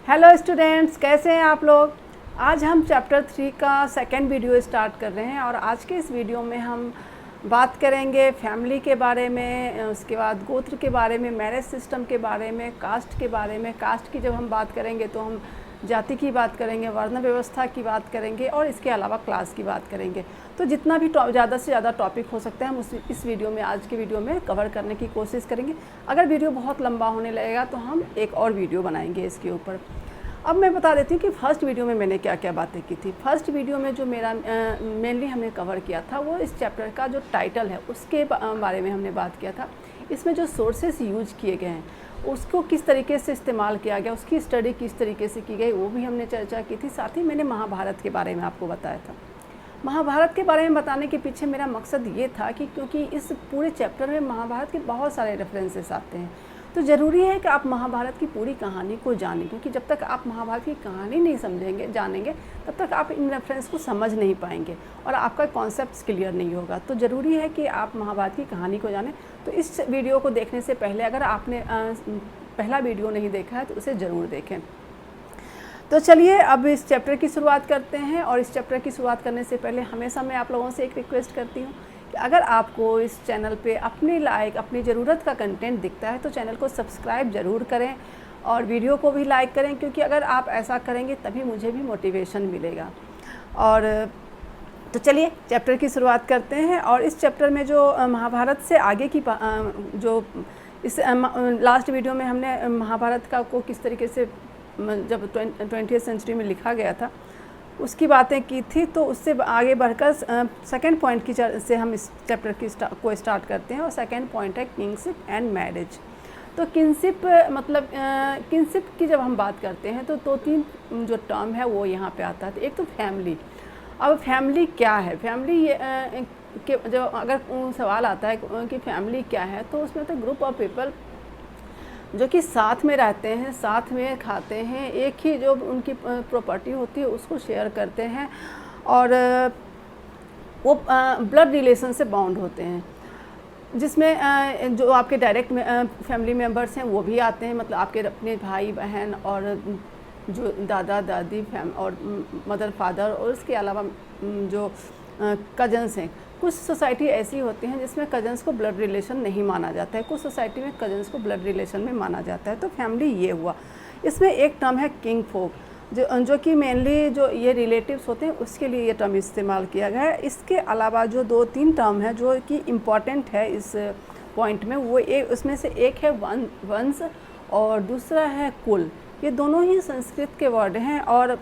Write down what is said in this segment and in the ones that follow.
Hello students, कैसे हैं आप लोग। आज हम चैप्टर 3 का सेकेंड वीडियो स्टार्ट कर रहे हैं और आज के इस वीडियो में हम बात करेंगे फैमिली के बारे में, उसके बाद गोत्र के बारे में, मैरिज सिस्टम के बारे में, कास्ट के बारे में। कास्ट की जब हम बात करेंगे तो हम जाति की बात करेंगे, वर्ण व्यवस्था की बात करेंगे और इसके अलावा क्लास की बात करेंगे। तो जितना भी ज़्यादा से ज़्यादा टॉपिक हो सकता है हम इस वीडियो में, आज के वीडियो में कवर करने की कोशिश करेंगे। अगर वीडियो बहुत लंबा होने लगेगा तो हम एक और वीडियो बनाएंगे इसके ऊपर। अब मैं बता देती हूँ कि फर्स्ट वीडियो में मैंने क्या क्या बातें की थी। फर्स्ट वीडियो में जो मेरा मेनली हमने कवर किया था वो इस चैप्टर का जो टाइटल है उसके बारे में हमने बात किया था। इसमें जो सोर्सेस यूज किए गए हैं उसको किस तरीके से इस्तेमाल किया गया, उसकी स्टडी किस तरीके से की गई, वो भी हमने चर्चा की थी। साथ ही मैंने महाभारत के बारे में आपको बताया था। महाभारत के बारे में बताने के पीछे मेरा मकसद ये था कि क्योंकि इस पूरे चैप्टर में महाभारत के बहुत सारे रेफरेंसेस आते हैं, तो ज़रूरी है कि आप महाभारत की पूरी कहानी को जानें, क्योंकि जब तक आप महाभारत की कहानी नहीं समझेंगे, जानेंगे, तब तक आप इन रेफरेंस को समझ नहीं पाएंगे और आपका कॉन्सेप्ट क्लियर नहीं होगा। तो ज़रूरी है कि आप महाभारत की कहानी को जानें। तो इस वीडियो को देखने से पहले अगर आपने पहला वीडियो नहीं देखा है तो उसे ज़रूर देखें। तो चलिए अब इस चैप्टर की शुरुआत करते हैं। और इस चैप्टर की शुरुआत करने से पहले हमेशा मैं आप लोगों से एक रिक्वेस्ट करती हूँ कि अगर आपको इस चैनल पे अपनी ज़रूरत का कंटेंट दिखता है तो चैनल को सब्सक्राइब ज़रूर करें और वीडियो को भी लाइक करें, क्योंकि अगर आप ऐसा करेंगे तभी मुझे भी मोटिवेशन मिलेगा। और तो चलिए चैप्टर की शुरुआत करते हैं। और इस चैप्टर में जो महाभारत से आगे की जो इस लास्ट वीडियो में हमने महाभारत का को किस तरीके से जब 20वीं सेंचुरी में लिखा गया था उसकी बातें की थी, तो उससे आगे बढ़कर सेकंड पॉइंट की से हम इस चैप्टर को स्टार्ट करते हैं। और सेकंड पॉइंट है किंगशिप एंड मैरिज। तो किंगशिप मतलब किंगशिप की जब हम बात करते हैं तो दो तीन जो टर्म है वो यहाँ पे आता है। एक तो फैमिली। अब फैमिली क्या है, फैमिली के जो अगर सवाल आता है कि फैमिली क्या है, तो उसमें तो ग्रुप ऑफ पीपल जो कि साथ में रहते हैं, साथ में खाते हैं, एक ही जो उनकी प्रॉपर्टी होती है उसको शेयर करते हैं और वो ब्लड रिलेशन से बाउंड होते हैं, जिसमें जो आपके डायरेक्ट फैमिली मेम्बर्स हैं वो भी आते हैं, मतलब आपके अपने भाई बहन और जो दादा दादी और मदर फादर, और उसके अलावा जो कजन्स हैं। कुछ सोसाइटी ऐसी होती हैं जिसमें कजन्स को ब्लड रिलेशन नहीं माना जाता है, कुछ सोसाइटी में कजन्स को ब्लड रिलेशन में माना जाता है। तो फैमिली ये हुआ। इसमें एक टर्म है किंग फोक, जो कि मेनली जो ये रिलेटिव्स होते हैं उसके लिए ये टर्म इस्तेमाल किया गया है। इसके अलावा जो दो तीन टर्म है जो कि इम्पॉर्टेंट है इस पॉइंट में, वो उसमें से एक है वंश और दूसरा है कुल। ये दोनों ही संस्कृत के वर्ड हैं और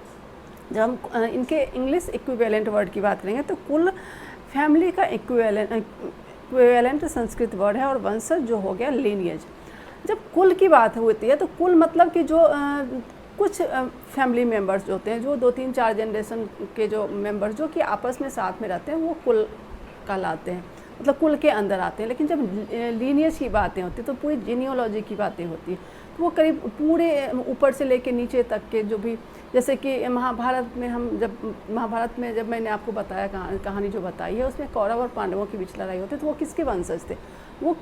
जब हम इनके इंग्लिश इक्विवेलेंट वर्ड की बात करेंगे तो कुल फैमिली का इक्विवेलेंट संस्कृत वर्ड है और वंशज जो हो गया लीनियज। जब कुल की बात होती है तो कुल मतलब कि जो कुछ फैमिली मेंबर्स जो होते हैं, जो 2-3-4 जनरेशन के जो मेंबर्स जो कि आपस में साथ में रहते हैं, वो कुल कहलाते हैं, मतलब कुल के अंदर आते हैं। लेकिन जब लीनियज की बातें होती हैं तो पूरी जीनियोलॉजी की बातें होती है, तो वो करीब पूरे ऊपर से लेके नीचे तक के जो भी, जैसे कि महाभारत में जब मैंने आपको बताया कहानी जो बताई है उसमें कौरव और पांडवों के बीच लड़ाई होती है, तो वो किसके वंशज थे, वो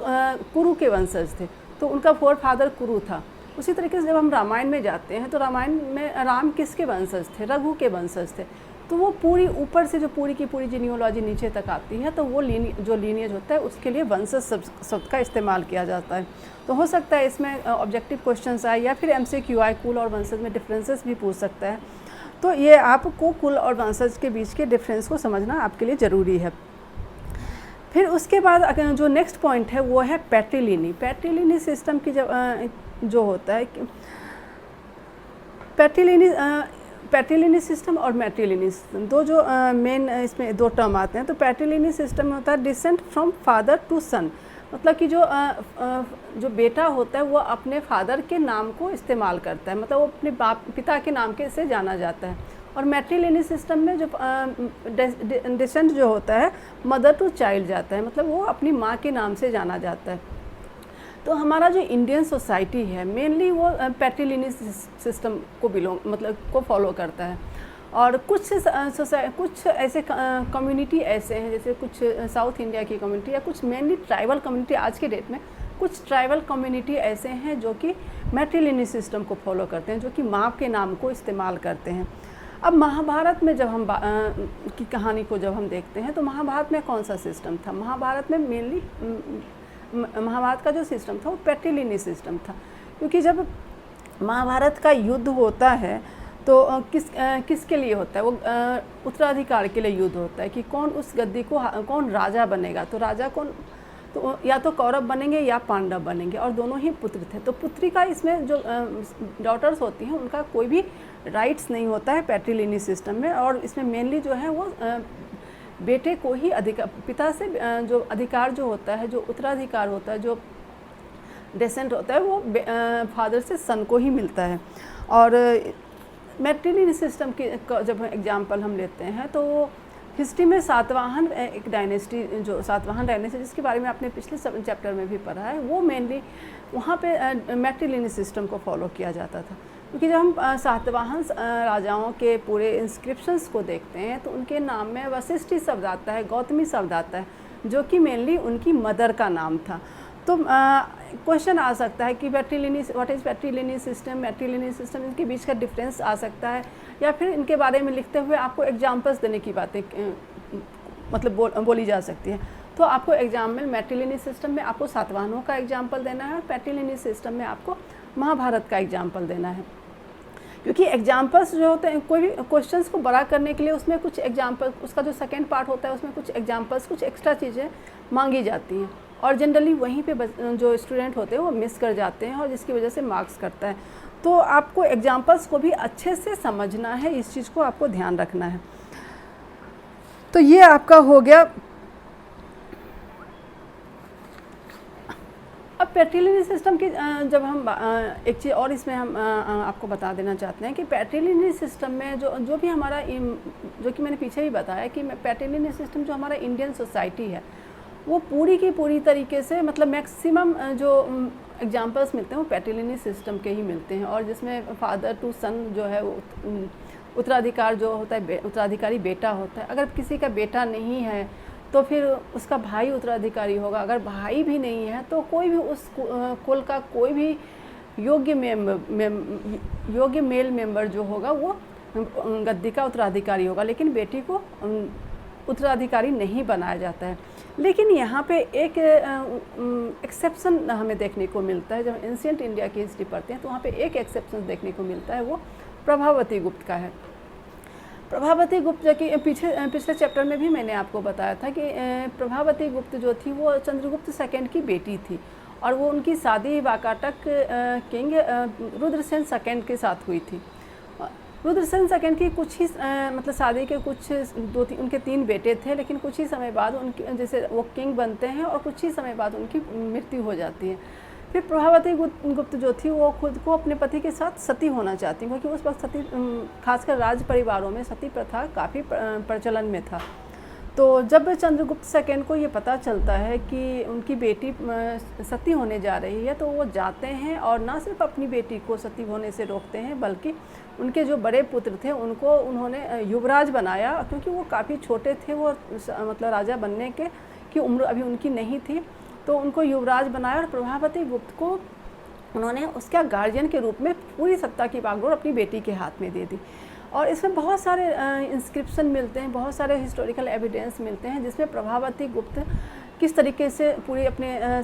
कुरु के वंशज थे, तो उनका फोर फादर कुरु था। उसी तरीके से जब हम रामायण में जाते हैं तो रामायण में राम किसके वंशज थे, रघु के वंशज थे। तो वो पूरी ऊपर से जो पूरी की पूरी जीनियोलॉजी नीचे तक आती है, तो वो जो लीनियज होता है उसके लिए वंशज शब्द का इस्तेमाल किया जाता है। तो हो सकता है इसमें ऑब्जेक्टिव क्वेश्चंस आए या फिर MCQ आए, कुल और वंशज में डिफरेंसेस भी पूछ सकता है। तो ये आपको कुल और वंशज के बीच के डिफरेंस को समझना आपके लिए ज़रूरी है। फिर उसके बाद जो नेक्स्ट पॉइंट है वो है पैट्रिलिनी। पैट्रिलिनी सिस्टम की जो होता है पैट्रिलिनी सिस्टम और मैट्रिलिनी सिस्टम, दो जो मेन इसमें दो टर्म आते हैं। तो पैट्रिलिनी सिस्टम में होता है डिसेंट फ्रॉम फादर टू सन, मतलब कि जो बेटा होता है वो अपने फादर के नाम को इस्तेमाल करता है, मतलब वो अपने पिता के नाम के से जाना जाता है। और मैट्रिलिनी सिस्टम में जो डिसेंट जो होता है मदर टू चाइल्ड जाता है, मतलब वो अपनी माँ के नाम से जाना जाता है। तो हमारा जो इंडियन सोसाइटी है मेनली वो पैट्रिलिनी सिस्टम को फॉलो करता है। और कुछ ऐसे कम्युनिटी ऐसे हैं, जैसे कुछ साउथ इंडिया की कम्युनिटी या कुछ मेनली ट्राइबल कम्युनिटी आज के डेट में कुछ ट्राइबल कम्युनिटी ऐसे हैं जो कि मैट्रिलिनी सिस्टम को फॉलो करते हैं, जो कि माँ के नाम को इस्तेमाल करते हैं। अब महाभारत में जब हम की कहानी को जब हम देखते हैं तो महाभारत में कौन सा सिस्टम था? महाभारत में मेनली महाभारत का जो सिस्टम था वो पैट्रिलिनी सिस्टम था, क्योंकि जब महाभारत का युद्ध होता है तो किसके लिए होता है? वो उत्तराधिकार के लिए युद्ध होता है कि कौन उस गद्दी को कौन राजा बनेगा। तो राजा कौन, तो या तो कौरव बनेंगे या पांडव बनेंगे, और दोनों ही पुत्र थे। तो पुत्री का इसमें जो डॉटर्स होती हैं उनका कोई भी राइट्स नहीं होता है पैट्रिलिनी सिस्टम में, और इसमें मेनली जो है वो बेटे को ही अधिकार, पिता से जो अधिकार जो होता है, जो उत्तराधिकार होता है, जो डेसेंट होता है, वो फादर से सन को ही मिलता है। और मैट्रिलिनी सिस्टम के जब एग्जाम्पल हम लेते हैं तो हिस्ट्री में सातवाहन एक डायनेस्टी, जो सातवाहन डायनेस्टी जिसके बारे में आपने पिछले चैप्टर में भी पढ़ा है, वो मेनली वहाँ पे मैट्रिलिनी सिस्टम को फॉलो किया जाता था। क्योंकि जब हम सातवाहन राजाओं के पूरे इंस्क्रिप्शंस को देखते हैं तो उनके नाम में वशिष्ठी शब्द आता है, गौतमी शब्द आता है, जो कि मेनली उनकी मदर का नाम था। तो क्वेश्चन आ सकता है कि पैट्रिलिनी, व्हाट इज़ पैट्रिलिनी सिस्टम, मैट्रिलिनी सिस्टम, इनके बीच का डिफरेंस आ सकता है, या फिर इनके बारे में लिखते हुए आपको एग्जाम्पल्स देने की बातें मतलब बोली जा सकती है। तो आपको एग्जाम में मैट्रिलिनी सिस्टम में आपको सातवाहनों का एग्जाम्पल देना है, और पैट्रिलिनी सिस्टम में आपको महाभारत का एग्जाम्पल देना है। क्योंकि एग्जाम्पल्स जो होते हैं, कोई भी क्वेश्चंस को बड़ा करने के लिए उसमें कुछ एग्जाम्पल, उसका जो सेकेंड पार्ट होता है उसमें कुछ एग्जाम्पल्स, कुछ एक्स्ट्रा चीज़ें मांगी जाती हैं, और जनरली वहीं पे जो स्टूडेंट होते हैं वो मिस कर जाते हैं, और जिसकी वजह से मार्क्स कटता है। तो आपको एग्जाम्पल्स को भी अच्छे से समझना है, इस चीज़ को आपको ध्यान रखना है। तो ये आपका हो गया। अब पैट्रिलिनी सिस्टम की जब हम एक चीज़ और इसमें हम आपको बता देना चाहते हैं कि पैट्रिलिनी सिस्टम में जो भी हमारा, जो कि मैंने पीछे भी बताया कि पैट्रिलिनी सिस्टम जो हमारा इंडियन सोसाइटी है वो पूरी की पूरी तरीके से, मतलब मैक्सिमम जो एग्जाम्पल्स मिलते हैं वो पैट्रिलिनी सिस्टम के ही मिलते हैं, और जिसमें फादर टू सन जो है वो उत्तराधिकार जो होता है, उत्तराधिकारी बेटा होता है। अगर किसी का बेटा नहीं है तो फिर उसका भाई उत्तराधिकारी होगा, अगर भाई भी नहीं है तो कोई भी उस कुल का कोई भी योग्य मेल मेंबर जो होगा वो गद्दी का उत्तराधिकारी होगा, लेकिन बेटी को उत्तराधिकारी नहीं बनाया जाता है। लेकिन यहाँ पे एक एक्सेप्शन हमें देखने को मिलता है। जब एंशिएंट इंडिया की हिस्ट्री पढ़ते हैं तो वहाँ पे एक एक्सेप्शन देखने को मिलता है, वो प्रभावती गुप्त का है। प्रभावती गुप्त की पिछले चैप्टर में भी मैंने आपको बताया था कि प्रभावती गुप्त जो थी वो चंद्रगुप्त सेकंड की बेटी थी, और वो उनकी शादी वाकाटक किंग रुद्रसेन सेकंड के साथ हुई थी। रुद्रसेन सेकंड की कुछ ही मतलब शादी के कुछ उनके 3 बेटे थे, लेकिन कुछ ही समय बाद उनकी, जैसे वो किंग बनते हैं और कुछ ही समय बाद उनकी मृत्यु हो जाती है। फिर प्रभावती गुप्त जो थी वो खुद को अपने पति के साथ सती होना चाहती, क्योंकि उस वक्त सती, खासकर राज परिवारों में सती प्रथा काफ़ी प्रचलन में था। तो जब चंद्रगुप्त सेकंड को ये पता चलता है कि उनकी बेटी सती होने जा रही है तो वो जाते हैं और ना सिर्फ अपनी बेटी को सती होने से रोकते हैं, बल्कि उनके जो बड़े पुत्र थे उनको उन्होंने युवराज बनाया, क्योंकि वो काफ़ी छोटे थे, वो मतलब राजा बनने की उम्र अभी उनकी नहीं थी, तो उनको युवराज बनाया और प्रभावती गुप्त को उन्होंने उसका गार्जियन के रूप में पूरी सत्ता की बागडोर अपनी बेटी के हाथ में दे दी। और इसमें बहुत सारे इंस्क्रिप्शन मिलते हैं, बहुत सारे हिस्टोरिकल एविडेंस मिलते हैं जिसमें प्रभावती गुप्त किस तरीके से पूरी अपने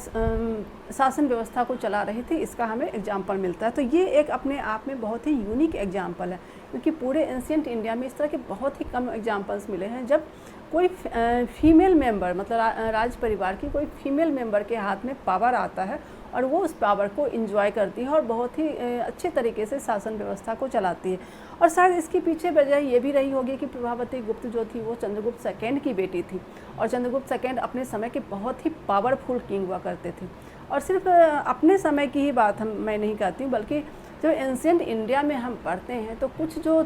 शासन व्यवस्था को चला रही थी, इसका हमें एग्जाम्पल मिलता है। तो ये एक अपने आप में बहुत ही यूनिक एग्जाम्पल है, क्योंकि पूरे एंशिएंट इंडिया में इस तरह के बहुत ही कम एग्जाम्पल्स मिले हैं जब कोई फीमेल मेंबर, मतलब राज परिवार की कोई फीमेल मेंबर के हाथ में पावर आता है और वो उस पावर को एंजॉय करती है और बहुत ही अच्छे तरीके से शासन व्यवस्था को चलाती है। और शायद इसके पीछे वजह ये भी रही होगी कि प्रभावती गुप्त जो थी वो चंद्रगुप्त सेकंड की बेटी थी, और चंद्रगुप्त सेकंड अपने समय के बहुत ही पावरफुल किंग हुआ करते थे। और सिर्फ अपने समय की ही बात मैं नहीं कहती हूँ, बल्कि जब एंशिएंट इंडिया में हम पढ़ते हैं तो कुछ जो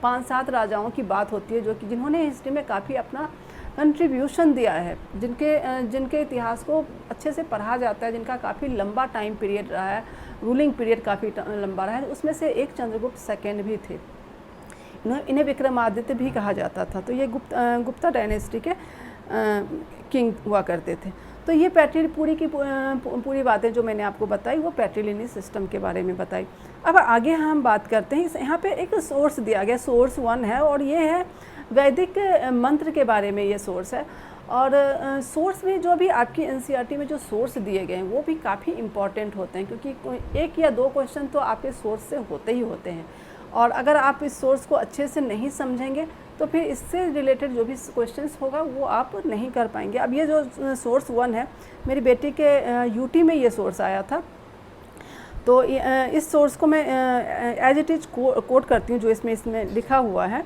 5-7 राजाओं की बात होती है जो कि जिन्होंने हिस्ट्री में काफ़ी अपना कंट्रीब्यूशन दिया है, जिनके इतिहास को अच्छे से पढ़ा जाता है, जिनका काफ़ी लंबा टाइम पीरियड रहा है, रूलिंग पीरियड काफ़ी लंबा रहा है, उसमें से एक चंद्रगुप्त सेकंड भी थे। इन्हें विक्रमादित्य भी कहा जाता था। तो ये गुप्ता डायनेस्टी के किंग हुआ करते थे। तो ये पूरी की पूरी बातें जो मैंने आपको बताई वो पैट्रिलिनियन सिस्टम के बारे में बताई। अब आगे हम बात करते हैं। यहाँ पे एक सोर्स दिया गया, सोर्स 1 है, और ये है वैदिक मंत्र के बारे में ये सोर्स है। और सोर्स में जो भी आपकी एनसीईआरटी में जो सोर्स दिए गए हैं वो भी काफ़ी इम्पॉर्टेंट होते हैं, क्योंकि 1 या 2 क्वेश्चन तो आपके सोर्स से होते ही होते हैं। और अगर आप इस सोर्स को अच्छे से नहीं समझेंगे तो फिर इससे रिलेटेड जो भी क्वेश्चंस होगा वो आप नहीं कर पाएंगे। अब ये जो सोर्स 1 है, मेरी बेटी के यूटी में ये सोर्स आया था, तो इस सोर्स को मैं एज इट इज कोट करती हूँ, जो इसमें लिखा हुआ है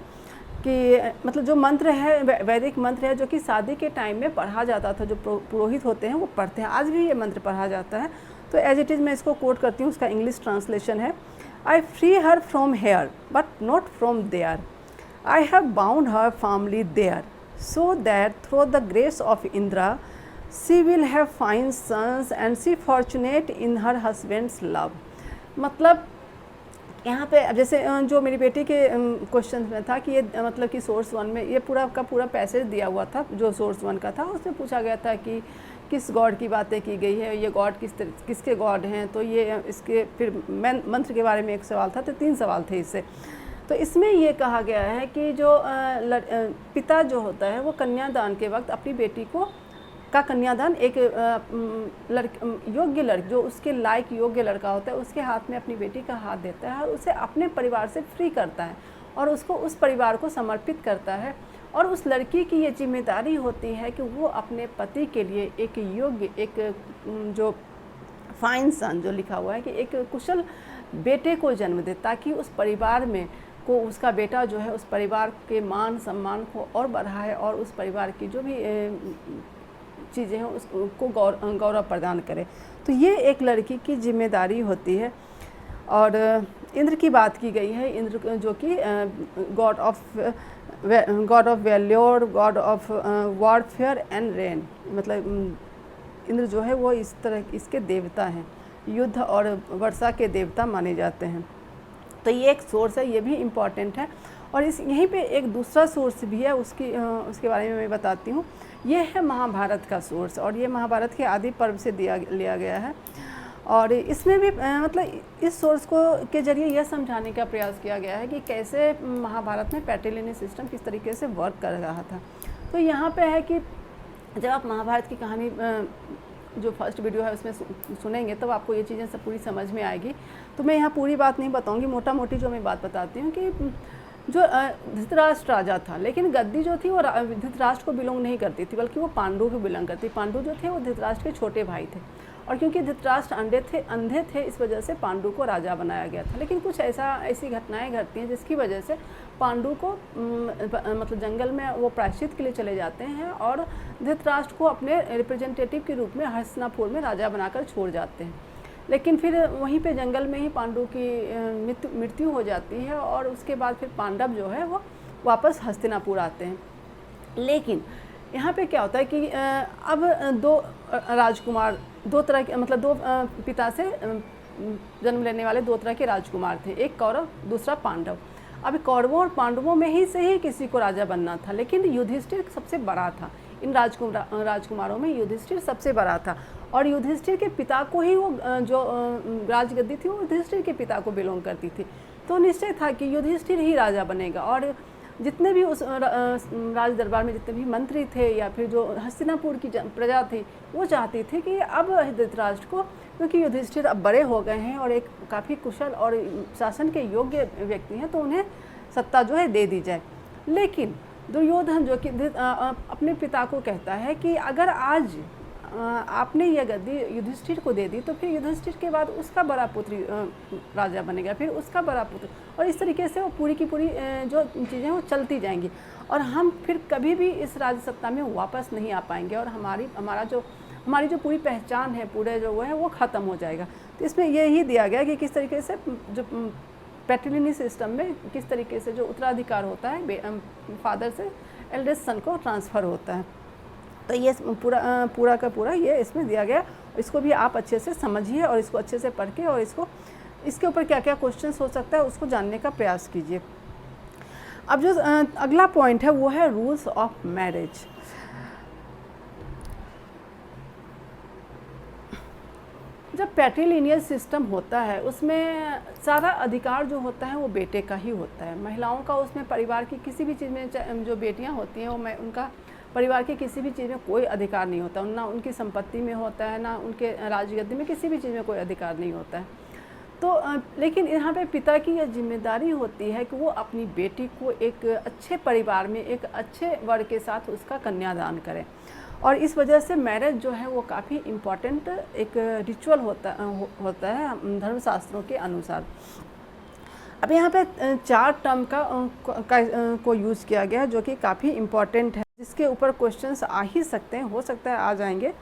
कि मतलब जो मंत्र है, वैदिक मंत्र है, जो कि शादी के टाइम में पढ़ा जाता था, जो पुरोहित होते हैं वो पढ़ते हैं, आज भी ये मंत्र पढ़ा जाता है। तो एज इट इज़ मैं इसको कोट करती हूँ, उसका इंग्लिश ट्रांसलेशन है, I free her from here but not from there, I have bound her firmly there, so that through the grace of Indra she will have fine sons and she fortunate in her husband's love. मतलब यहाँ पे जैसे जो मेरी बेटी के question में था कि ये मतलब कि सोर्स 1 में ये पूरा का पूरा पैसेज दिया हुआ था, जो सोर्स 1 का था, उसमें पूछा गया था कि किस गॉड की बातें की गई है, ये गॉड किसके गॉड हैं, तो ये इसके फिर मंत्र के बारे में एक सवाल था, तो 3 सवाल थे इससे। तो इसमें ये कहा गया है कि जो पिता जो होता है वो कन्यादान के वक्त अपनी बेटी का कन्यादान एक योग्य लड़की, जो उसके लायक योग्य लड़का होता है, उसके हाथ में अपनी बेटी का हाथ देता है और उसे अपने परिवार से फ्री करता है और उसको उस परिवार को समर्पित करता है। और उस लड़की की ये जिम्मेदारी होती है कि वो अपने पति के लिए एक योग्य, एक जो फाइन सन जो लिखा हुआ है कि एक कुशल बेटे को जन्म दे, ताकि उस परिवार में को उसका बेटा जो है उस परिवार के मान सम्मान को और बढ़ाए और उस परिवार की जो भी चीज़ें हैं उसको गौरव प्रदान करे। तो ये एक लड़की की जिम्मेदारी होती है। और इंद्र की बात की गई है, इंद्र जो कि god of valour, god of warfare and rain, मतलब इंद्र जो है वो इस तरह इसके देवता हैं, युद्ध और वर्षा के देवता माने जाते हैं। तो ये एक सोर्स है, ये भी इम्पॉर्टेंट है। और यहीं पे एक दूसरा सोर्स भी है, उसके बारे में मैं बताती हूँ। ये है महाभारत का सोर्स, और ये महाभारत के आदि पर्व से लिया गया है। और इसमें भी मतलब इस सोर्स के जरिए यह समझाने का प्रयास किया गया है कि कैसे महाभारत में पैट्रिलिनियन सिस्टम किस तरीके से वर्क कर रहा था। तो यहाँ पे है कि जब आप महाभारत की कहानी जो फर्स्ट वीडियो है उसमें सुनेंगे तब आपको ये चीज़ें सब पूरी समझ में आएगी। तो मैं यहाँ पूरी बात नहीं बताऊँगी, मोटा मोटी जो मैं बात बताती हूँ कि जो धृतराष्ट्र राजा था, लेकिन गद्दी जो थी वो धृतराष्ट्र को बिलोंग नहीं करती थी, बल्कि वो पांडु को बिलोंग करती। पांडु जो थे वो धृतराष्ट्र के छोटे भाई थे, और क्योंकि धृतराष्ट्र अंधे थे इस वजह से पांडु को राजा बनाया गया था। लेकिन कुछ ऐसी घटनाएं घटती हैं जिसकी वजह से पांडु को मतलब जंगल में वो प्रायश्चित के लिए चले जाते हैं और धृतराष्ट्र को अपने रिप्रेजेंटेटिव के रूप में हस्तिनापुर में राजा बनाकर छोड़ जाते हैं। लेकिन फिर वहीं पे जंगल में ही पांडु की मृत्यु हो जाती है, और उसके बाद फिर पांडव जो है वो वापस हस्तिनापुर आते हैं। लेकिन यहाँ पे क्या होता है कि अब 2 राजकुमार, 2 तरह के, मतलब 2 पिता से जन्म लेने वाले 2 तरह के राजकुमार थे, एक कौरव दूसरा पांडव। अब कौरवों और पांडवों में ही से ही किसी को राजा बनना था, लेकिन युधिष्ठिर सबसे बड़ा था। इन राजकुमारों में युधिष्ठिर सबसे बड़ा था, और युधिष्ठिर के पिता को ही वो जो राजगद्दी थी वो युधिष्ठिर के पिता को बिलोंग करती थी। तो निश्चय था कि युधिष्ठिर ही राजा बनेगा। और जितने भी उस राज दरबार में जितने भी मंत्री थे या फिर जो हस्तिनापुर की प्रजा थी वो चाहती थी कि अब धृतराष्ट्र को, क्योंकि युधिष्ठिर अब बड़े हो गए हैं और एक काफ़ी कुशल और शासन के योग्य व्यक्ति हैं, तो उन्हें सत्ता जो है दे दी जाए। लेकिन दुर्योधन जो कि अपने पिता को कहता है कि अगर आज आपने यह गद्दी युधिष्ठिर को दे दी तो फिर युधिष्ठिर के बाद उसका बड़ा पुत्र राजा बनेगा, फिर उसका बड़ा पुत्र, और इस तरीके से वो पूरी की पूरी जो चीज़ें वो चलती जाएंगी और हम फिर कभी भी इस राज सत्ता में वापस नहीं आ पाएंगे और हमारी जो पूरी पहचान है, पूरे जो वो है वो ख़त्म हो जाएगा। तो इसमें यही दिया गया कि किस तरीके से जो पैट्रिलिनियन सिस्टम में किस तरीके से जो उत्तराधिकार होता है फादर से एल्डेस्ट सन को ट्रांसफ़र होता है। तो ये पूरा का पूरा ये इसमें दिया गया। इसको भी आप अच्छे से समझिए और इसको अच्छे से पढ़ के और इसके ऊपर क्या क्या क्वेश्चंस हो सकता है उसको जानने का प्रयास कीजिए। अब जो अगला पॉइंट है वो है रूल्स ऑफ मैरिज। जब पैट्रीलिनियल सिस्टम होता है उसमें सारा अधिकार जो होता है वो बेटे का ही होता है। महिलाओं का उसमें परिवार की किसी भी चीज़ में, जो बेटियां होती हैं वो उनका परिवार की किसी भी चीज़ में कोई अधिकार नहीं होता, ना उनकी संपत्ति में होता है, ना उनके राजगद्दी में, किसी भी चीज़ में कोई अधिकार नहीं होता है। तो लेकिन यहाँ पे पिता की यह जिम्मेदारी होती है कि वो अपनी बेटी को एक अच्छे परिवार में, एक अच्छे वर के साथ उसका कन्यादान करें। और इस वजह से मैरिज जो है वो काफ़ी इम्पॉर्टेंट एक रिचुअल होता है धर्मशास्त्रों के अनुसार। अब यहाँ पे 4 टर्म को यूज़ किया गया है जो कि काफ़ी इम्पॉर्टेंट है, जिसके ऊपर क्वेश्चंस आ ही सकते हैं, हो सकता है आ जाएंगे।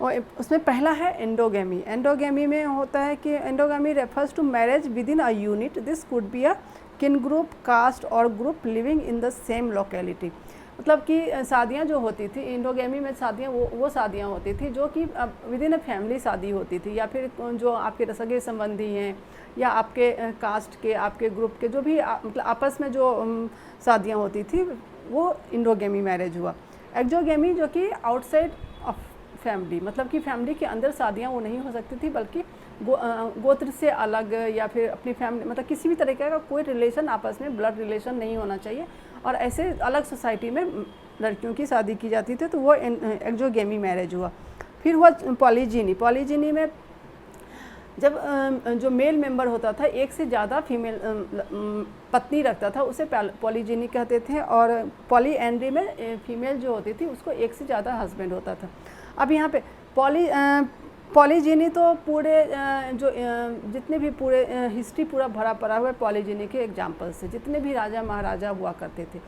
और उसमें पहला है एंडोगेमी। एंडोगेमी में होता है कि endogamy refers to marriage within a unit, this could be a kin group, caste और group living in the same locality. मतलब कि शादियां जो होती थी एंडोगेमी में, शादियां वो शादियां होती थी जो कि विद इन अ फैमिली शादी होती थी, या फिर जो आपके सगे संबंधी हैं या आपके कास्ट के, आपके ग्रुप के, जो भी मतलब आपस में जो शादियां होती थी वो एंडोगेमी मैरिज हुआ। एक्सोगेमी जो कि आउटसाइड ऑफ फैमिली, मतलब कि फैमिली के अंदर शादियां वो नहीं हो सकती थी, बल्कि गोत्र से अलग या फिर अपनी फैमिली, मतलब किसी भी तरीके का कोई रिलेशन आपस में ब्लड रिलेशन नहीं होना चाहिए, और ऐसे अलग सोसाइटी में लड़कियों की शादी की जाती थी, तो वो एक्सोगेमी मैरिज हुआ। फिर हुआ पॉलीजिनी। पॉलीजिनी में जब जो मेल मेंबर होता था एक से ज़्यादा फीमेल पत्नी रखता था, उसे पॉलीजिनी कहते थे। और पॉलीएंड्री में फीमेल जो होती थी उसको एक से ज़्यादा हस्बैंड होता था। अब यहाँ पे पॉलीजिनी तो पूरे जितने भी पूरे हिस्ट्री पूरा भरा पड़ा हुआ है पॉलीजिनी के एग्जाम्पल से। जितने भी राजा महाराजा हुआ करते थे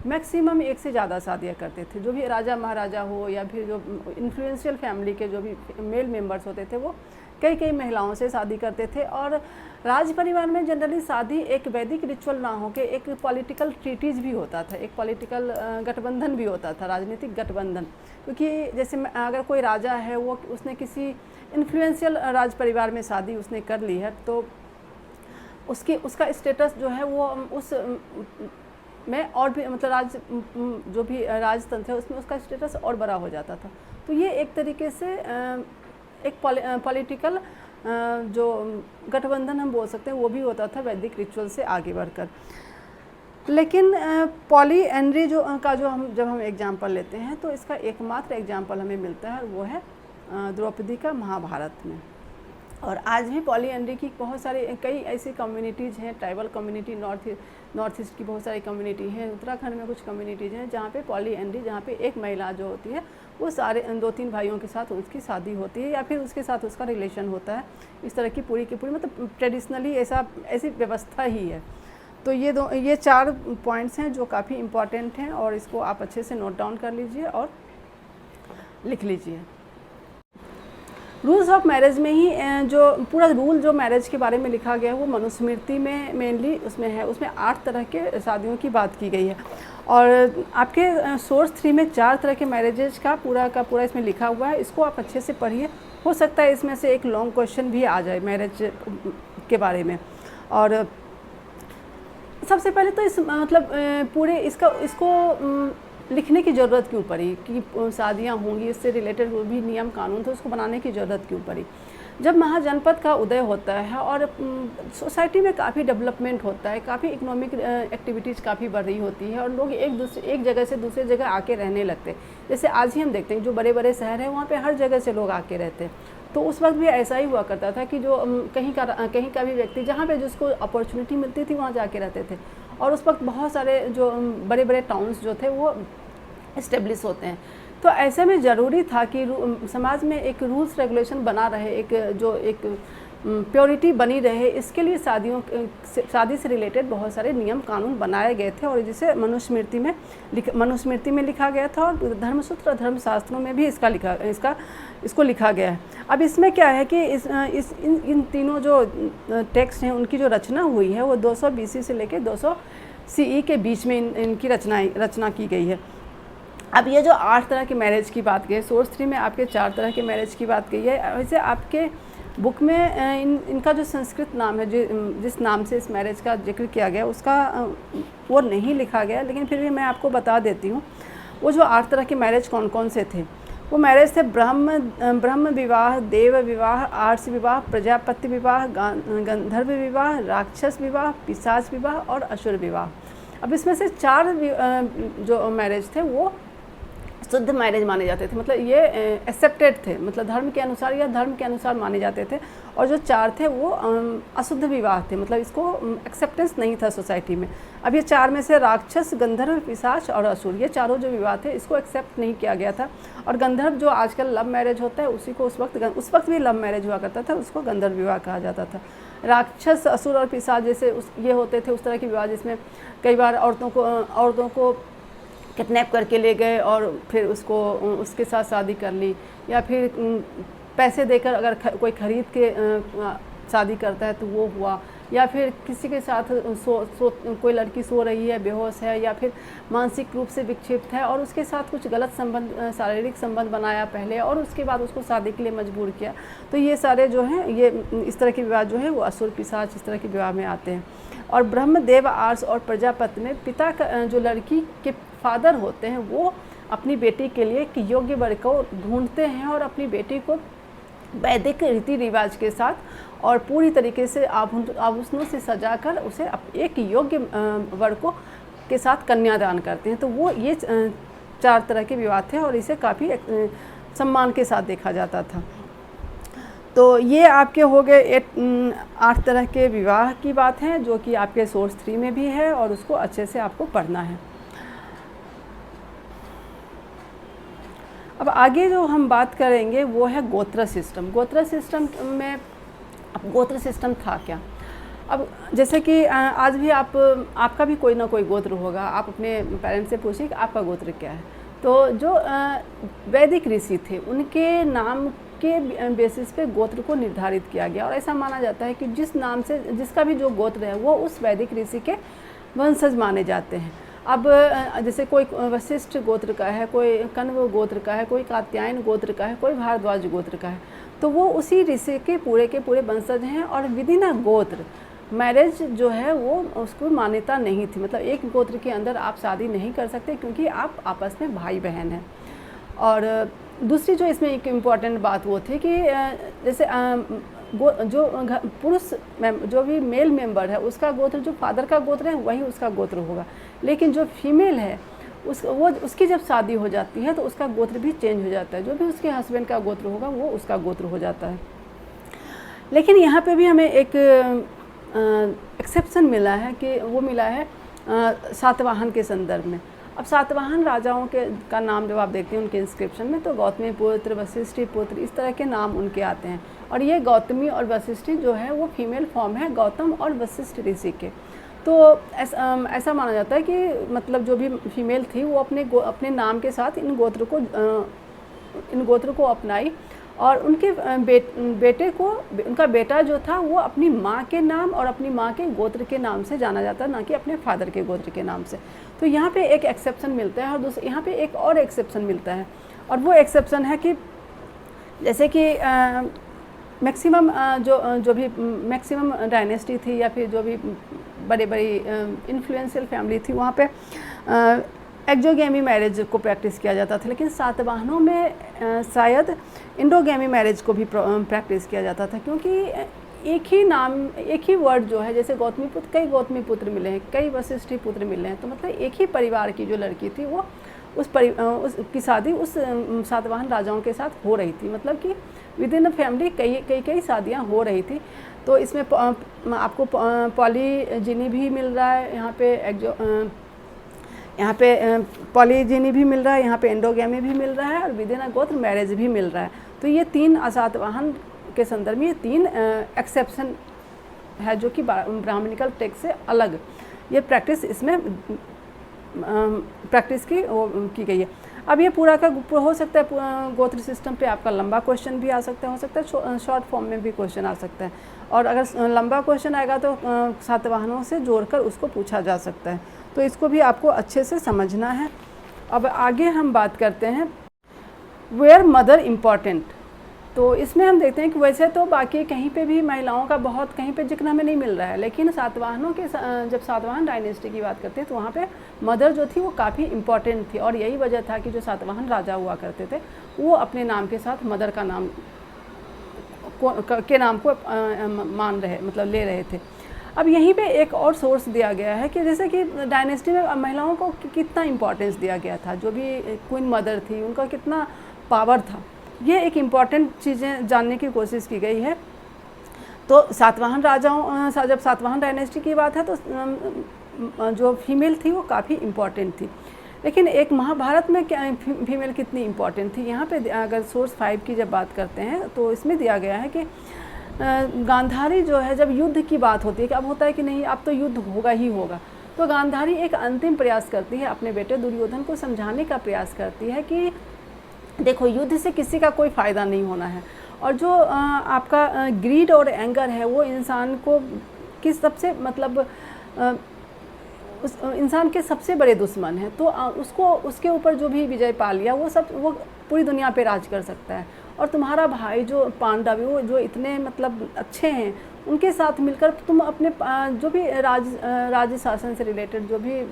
मैक्सिमम एक से ज़्यादा शादियाँ करते थे। जो भी राजा महाराजा हो या फिर जो इन्फ्लुएंशियल फैमिली के जो भी मेल मेंबर्स होते थे वो कई महिलाओं से शादी करते थे। और राज परिवार में जनरली शादी एक वैदिक रिचुअल ना हो के एक पॉलिटिकल ट्रीटीज भी होता था, एक पॉलिटिकल गठबंधन भी होता था, राजनीतिक गठबंधन। क्योंकि जैसे अगर कोई राजा है वो उसने किसी इन्फ्लुएंशियल राज परिवार में शादी उसने कर ली है, तो उसका स्टेटस जो है वो उस में और भी, मतलब जो भी राजतंत्र है उसमें उसका स्टेटस और बड़ा हो जाता था। तो ये एक तरीके से एक पॉलिटिकल जो गठबंधन हम बोल सकते हैं वो भी होता था वैदिक रिचुअल से आगे बढ़कर। लेकिन पॉलीएंड्री जो जब हम एग्जाम्पल लेते हैं तो इसका एकमात्र एग्जाम्पल हमें मिलता है, वो है द्रौपदी का महाभारत में। और आज भी पॉलीएंड्री की बहुत सारी कई ऐसी कम्युनिटीज़ हैं, ट्राइबल कम्युनिटी, नॉर्थ ईस्ट की बहुत सारी कम्युनिटी हैं, उत्तराखंड में कुछ कम्युनिटीज़ हैं जहाँ पे पॉलीएंड्री, जहाँ पे एक महिला जो होती है वो सारे 2-3 भाइयों के साथ उसकी शादी होती है या फिर उसके साथ उसका रिलेशन होता है। इस तरह की पूरी की पूरी मतलब ट्रेडिशनली ऐसी व्यवस्था ही है। तो ये 4 पॉइंट्स हैं जो काफ़ी इम्पॉर्टेंट हैं, और इसको आप अच्छे से नोट डाउन कर लीजिए और लिख लीजिए। रूल्स ऑफ मैरिज में ही जो पूरा रूल जो मैरिज के बारे में लिखा गया है वो मनुस्मृति में मेनली उसमें है। उसमें 8 तरह के शादियों की बात की गई है, और आपके सोर्स 3 में 4 तरह के मैरिजेज का पूरा इसमें लिखा हुआ है। इसको आप अच्छे से पढ़िए, हो सकता है इसमें से एक लॉन्ग क्वेश्चन भी आ जाए मैरिज के बारे में। और सबसे पहले तो इस मतलब पूरे इसको लिखने की ज़रूरत क्यों पड़ी कि शादियाँ होंगी, इससे रिलेटेड जो भी नियम कानून थे उसको बनाने की ज़रूरत क्यों पड़ी। जब महाजनपद का उदय होता है और सोसाइटी में काफ़ी डेवलपमेंट होता है, काफ़ी इकोनॉमिक एक्टिविटीज़ काफ़ी बढ़ रही होती है और लोग एक जगह से दूसरे जगह आके रहने लगते हैं। जैसे आज ही हम देखते हैं जो बड़े बड़े शहर हैं वहाँ पे हर जगह से लोग आके रहते हैं। तो उस वक्त भी ऐसा ही हुआ करता था कि जो कहीं का भी व्यक्ति जहाँ पे जिसको अपॉर्चुनिटी मिलती थी वहाँ जाके रहते थे। और उस वक्त बहुत सारे जो बड़े बड़े टाउन्स जो थे वो इस्टेब्लिश होते हैं। तो ऐसे में ज़रूरी था कि समाज में एक रूल्स रेगुलेशन बना रहे, एक प्योरिटी बनी रहे। इसके लिए शादी से रिलेटेड बहुत सारे नियम कानून बनाए गए थे, और जिसे मनुस्मृति में लिखा गया था, और धर्मसूत्र धर्मशास्त्रों में भी इसको लिखा गया है। अब इसमें क्या है कि इन तीनों जो टेक्स्ट हैं उनकी जो रचना हुई है वो 200 BC से लेकर 200 CE के बीच में इनकी रचना की गई है। अब ये जो 8 तरह के मैरिज की बात गई, सोर्स 3 में आपके 4 तरह के मैरिज की बात गई है। वैसे आपके बुक में इनका जो संस्कृत नाम है, जिस नाम से इस मैरिज का जिक्र किया गया उसका वो नहीं लिखा गया, लेकिन फिर भी मैं आपको बता देती हूँ। वो जो 8 तरह के मैरिज कौन कौन से थे, वो मैरिज थे ब्रह्म विवाह, देव विवाह, आर्ष विवाह, प्रजापति विवाह, गंधर्व विवाह, राक्षस विवाह, पिशाच विवाह और असुर विवाह। अब इसमें से 4 जो मैरिज थे वो शुद्ध मैरिज माने जाते थे, मतलब ये एक्सेप्टेड थे, मतलब धर्म के अनुसार या धर्म के अनुसार माने जाते थे। और जो 4 थे वो अशुद्ध विवाह थे, मतलब इसको एक्सेप्टेंस नहीं था सोसाइटी में। अब ये 4 में से राक्षस, गंधर्व, पिशाच और असुर, ये चारों जो विवाह थे इसको एक्सेप्ट नहीं किया गया था। और गंधर्व जो आजकल लव मैरिज होता है उसी को उस वक्त भी लव मैरिज हुआ करता था, उसको गंधर्व विवाह कहा जाता था। राक्षस, असुर और पिशाच जैसे ये होते थे उस तरह के विवाह जिसमें कई बार औरतों को किडनैप करके ले गए और फिर उसके साथ शादी कर ली, या फिर पैसे देकर अगर कोई खरीद के शादी करता है तो वो हुआ, या फिर किसी के साथ कोई लड़की सो रही है, बेहोश है, या फिर मानसिक रूप से विक्षिप्त है और उसके साथ कुछ गलत संबंध, शारीरिक संबंध बनाया पहले और उसके बाद उसको शादी के लिए मजबूर किया। तो ये सारे जो हैं, ये इस तरह के विवाह जो है वो असुर, पिशाच इस तरह के विवाह में आते हैं। और ब्रह्म, देव, आर्ष और प्रजापति में पिता का जो लड़की के फादर होते हैं वो अपनी बेटी के लिए एक योग्य वर को ढूंढते हैं और अपनी बेटी को वैदिक रीति रिवाज के साथ और पूरी तरीके से आभूषणों से सजाकर उसे एक योग्य वर को के साथ कन्यादान करते हैं। तो वो ये 4 तरह के विवाह थे और इसे काफ़ी सम्मान के साथ देखा जाता था। तो ये आपके हो गए 8 तरह के विवाह की बात है जो कि आपके सोर्स 3 में भी है और उसको अच्छे से आपको पढ़ना है। अब आगे जो हम बात करेंगे वो है गोत्र सिस्टम। गोत्र सिस्टम में, अब गोत्र सिस्टम था क्या? अब जैसे कि आज भी आपका भी कोई ना कोई गोत्र होगा, आप अपने पेरेंट्स से पूछिए कि आपका गोत्र क्या है। तो जो वैदिक ऋषि थे उनके नाम के बेसिस पे गोत्र को निर्धारित किया गया और ऐसा माना जाता है कि जिस नाम से जिसका भी जो गोत्र है वो उस वैदिक ऋषि के वंशज माने जाते हैं। अब जैसे कोई वशिष्ठ गोत्र का है, कोई कण्व गोत्र का है, कोई कात्यायन गोत्र का है, कोई भारद्वाज गोत्र का है, तो वो उसी ऋषि के पूरे वंशज हैं। और विदिन अ गोत्र मैरिज जो है वो उसको मान्यता नहीं थी, मतलब एक गोत्र के अंदर आप शादी नहीं कर सकते क्योंकि आप आपस में भाई बहन हैं। और दूसरी जो इसमें एक इम्पॉर्टेंट बात वो थी कि जैसे जो पुरुष जो भी मेल मेंबर है उसका गोत्र, जो फादर का गोत्र है वही उसका गोत्र होगा, लेकिन जो फीमेल है उसकी जब शादी हो जाती है तो उसका गोत्र भी चेंज हो जाता है, जो भी उसके हस्बैंड का गोत्र होगा वो उसका गोत्र हो जाता है। लेकिन यहाँ पे भी हमें एक एक्सेप्शन मिला है कि वो मिला है सातवाहन के संदर्भ में। अब सातवाहन राजाओं का नाम जब आप देखते हैं उनके इंस्क्रिप्शन में तो गौतमी पुत्र, वशिष्ठी पुत्र इस तरह के नाम उनके आते हैं। और ये गौतमी और वशिष्ठी जो है वो फीमेल फॉर्म है गौतम और वशिष्ठ ऋषि के। तो ऐसा माना जाता है कि मतलब जो भी फीमेल थी वो अपने नाम के साथ इन गोत्र को अपनाई और उनके बेटे को, उनका बेटा जो था वो अपनी माँ के नाम और अपनी माँ के गोत्र के नाम से जाना जाता है, ना कि अपने फादर के गोत्र के नाम से। तो यहाँ पे एक एक्सेप्शन मिलता है और यहाँ पे एक और एक्सेप्शन मिलता है और वो एक्सेप्शन है कि जैसे कि मैक्सिमम जो भी मैक्सिमम डायनेस्टी थी या फिर जो भी बड़ी इन्फ्लुएंशियल फैमिली थी वहाँ पे एक्सोगेमी मैरिज को प्रैक्टिस किया जाता था, लेकिन सातवाहनों में शायद इंडोगेमी मैरिज को भी प्रैक्टिस किया जाता था, क्योंकि एक ही नाम, एक ही वर्ड जो है, जैसे गौतमी पुत्र, कई गौतमी पुत्र मिले हैं, कई वशिष्ठी पुत्र मिले हैं, तो मतलब एक ही परिवार की जो लड़की थी वो उसकी शादी उस सातवाहन राजाओं के साथ हो रही थी, मतलब कि विद इन अ फैमिली कई शादियाँ हो रही थी। तो इसमें आपको पॉलीजिनी भी मिल रहा है, यहाँ पे पॉलीजिनी भी मिल रहा है, यहाँ पे एंडोगेमी भी मिल रहा है और विद इन अ गोत्र मैरिज भी मिल रहा है। तो ये 3 सातवाहन के संदर्भ में ये 3 एक्सेप्शन है जो कि ब्राह्मणिकल टेक्स्ट से अलग ये प्रैक्टिस इसमें प्रैक्टिस की गई है। अब ये पूरा का हो सकता है गोत्र सिस्टम पे आपका लंबा क्वेश्चन भी आ सकता है, हो सकता है शॉर्ट फॉर्म में भी क्वेश्चन आ सकता है, और अगर लंबा क्वेश्चन आएगा तो सातवाहनों से जोड़कर उसको पूछा जा सकता है, तो इसको भी आपको अच्छे से समझना है। अब आगे हम बात करते हैं वेयर मदर इम्पॉर्टेंट। तो इसमें हम देखते हैं कि वैसे तो बाकी कहीं पे भी महिलाओं का बहुत कहीं पे जिक्र हमें नहीं मिल रहा है, लेकिन सातवाहनों के जब सातवाहन डायनेस्टी की बात करते हैं तो वहाँ पे मदर जो थी वो काफ़ी इम्पॉर्टेंट थी, और यही वजह था कि जो सातवाहन राजा हुआ करते थे वो अपने नाम के साथ मदर का नाम के नाम को मान रहे मतलब ले रहे थे। अब यहीं पे एक और सोर्स दिया गया है कि जैसे कि डायनेस्टी में महिलाओं को कितना इम्पोर्टेंस दिया गया था, जो भी क्वीन मदर थी उनका कितना पावर था, ये एक इम्पॉर्टेंट चीज़ें जानने की कोशिश की गई है। तो सातवाहन राजाओं जब सातवाहन डायनेस्टी की बात है तो जो फीमेल थी वो काफ़ी इम्पॉर्टेंट थी, लेकिन एक महाभारत में क्या फीमेल कितनी इम्पॉर्टेंट थी, यहाँ पे अगर सोर्स 5 की जब बात करते हैं तो इसमें दिया गया है कि गांधारी जो है, जब युद्ध की बात होती है कि अब होता है कि नहीं अब तो युद्ध होगा ही होगा, तो गांधारी एक अंतिम प्रयास करती है, अपने बेटे दुर्योधन को समझाने का प्रयास करती है कि देखो युद्ध से किसी का कोई फ़ायदा नहीं होना है, और जो आपका ग्रीड और एंगर है वो इंसान को किस सबसे मतलब उस इंसान के सबसे बड़े दुश्मन हैं। तो उसको उसके ऊपर जो भी विजय पा लिया वो पूरी दुनिया पे राज कर सकता है, और तुम्हारा भाई जो पांडव वो जो इतने मतलब अच्छे हैं उनके साथ मिलकर तुम अपने जो भी राज्य शासन से रिलेटेड जो भी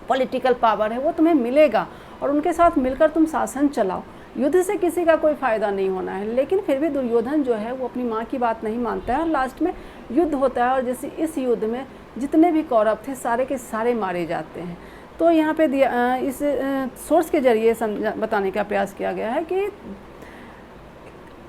पॉलिटिकल पावर है वो तुम्हें मिलेगा, और उनके साथ मिलकर तुम शासन चलाओ, युद्ध से किसी का कोई फ़ायदा नहीं होना है। लेकिन फिर भी दुर्योधन जो है वो अपनी माँ की बात नहीं मानता है, और लास्ट में युद्ध होता है, और जैसे इस युद्ध में जितने भी कौरव थे सारे के सारे मारे जाते हैं। तो यहाँ पे इस सोर्स के जरिए बताने का प्रयास किया गया है कि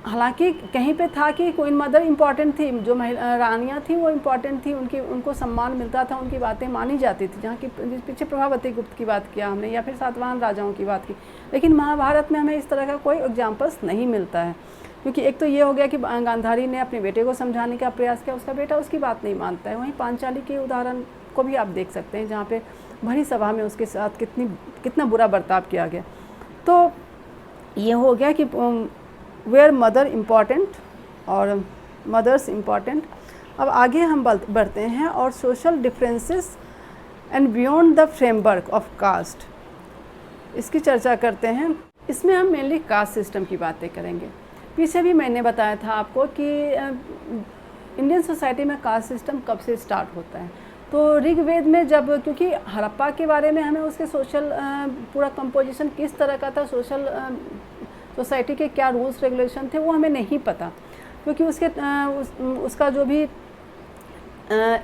हालांकि कहीं पे था कि क्वीन मदर इम्पॉर्टेंट थी, जो रानियाँ थी वो इम्पॉर्टेंट थी, उनको सम्मान मिलता था, उनकी बातें मानी जाती थी, जहाँ की पीछे प्रभावती गुप्त की बात किया हमने या फिर सातवाहन राजाओं की बात की। लेकिन महाभारत में हमें इस तरह का कोई एग्जाम्पल्स नहीं मिलता है, क्योंकि एक तो ये हो गया कि गांधारी ने अपने बेटे को समझाने का प्रयास किया, उसका बेटा उसकी बात नहीं मानता है। वहीं पांचाली के उदाहरण को भी आप देख सकते हैं, जहाँ पे भरी सभा में उसके साथ कितना बुरा बर्ताव किया गया। तो ये हो गया कि वेयर मदर इम्पॉर्टेंट और मदर्स इम्पॉर्टेंट। अब आगे हम बढ़ते हैं और social differences and beyond the framework of caste, इसकी चर्चा करते हैं। इसमें हम मेनली कास्ट सिस्टम की बातें करेंगे। पीछे भी मैंने बताया था आपको कि इंडियन सोसाइटी में कास्ट सिस्टम कब से स्टार्ट होता है। तो ऋग्वेद में जब, क्योंकि हड़प्पा के बारे में हमें उसके सोशल पूरा कंपोजिशन किस तरह का था, सोशल सोसाइटी के क्या रूल्स रेगुलेशन थे वो हमें नहीं पता, क्योंकि उसका जो भी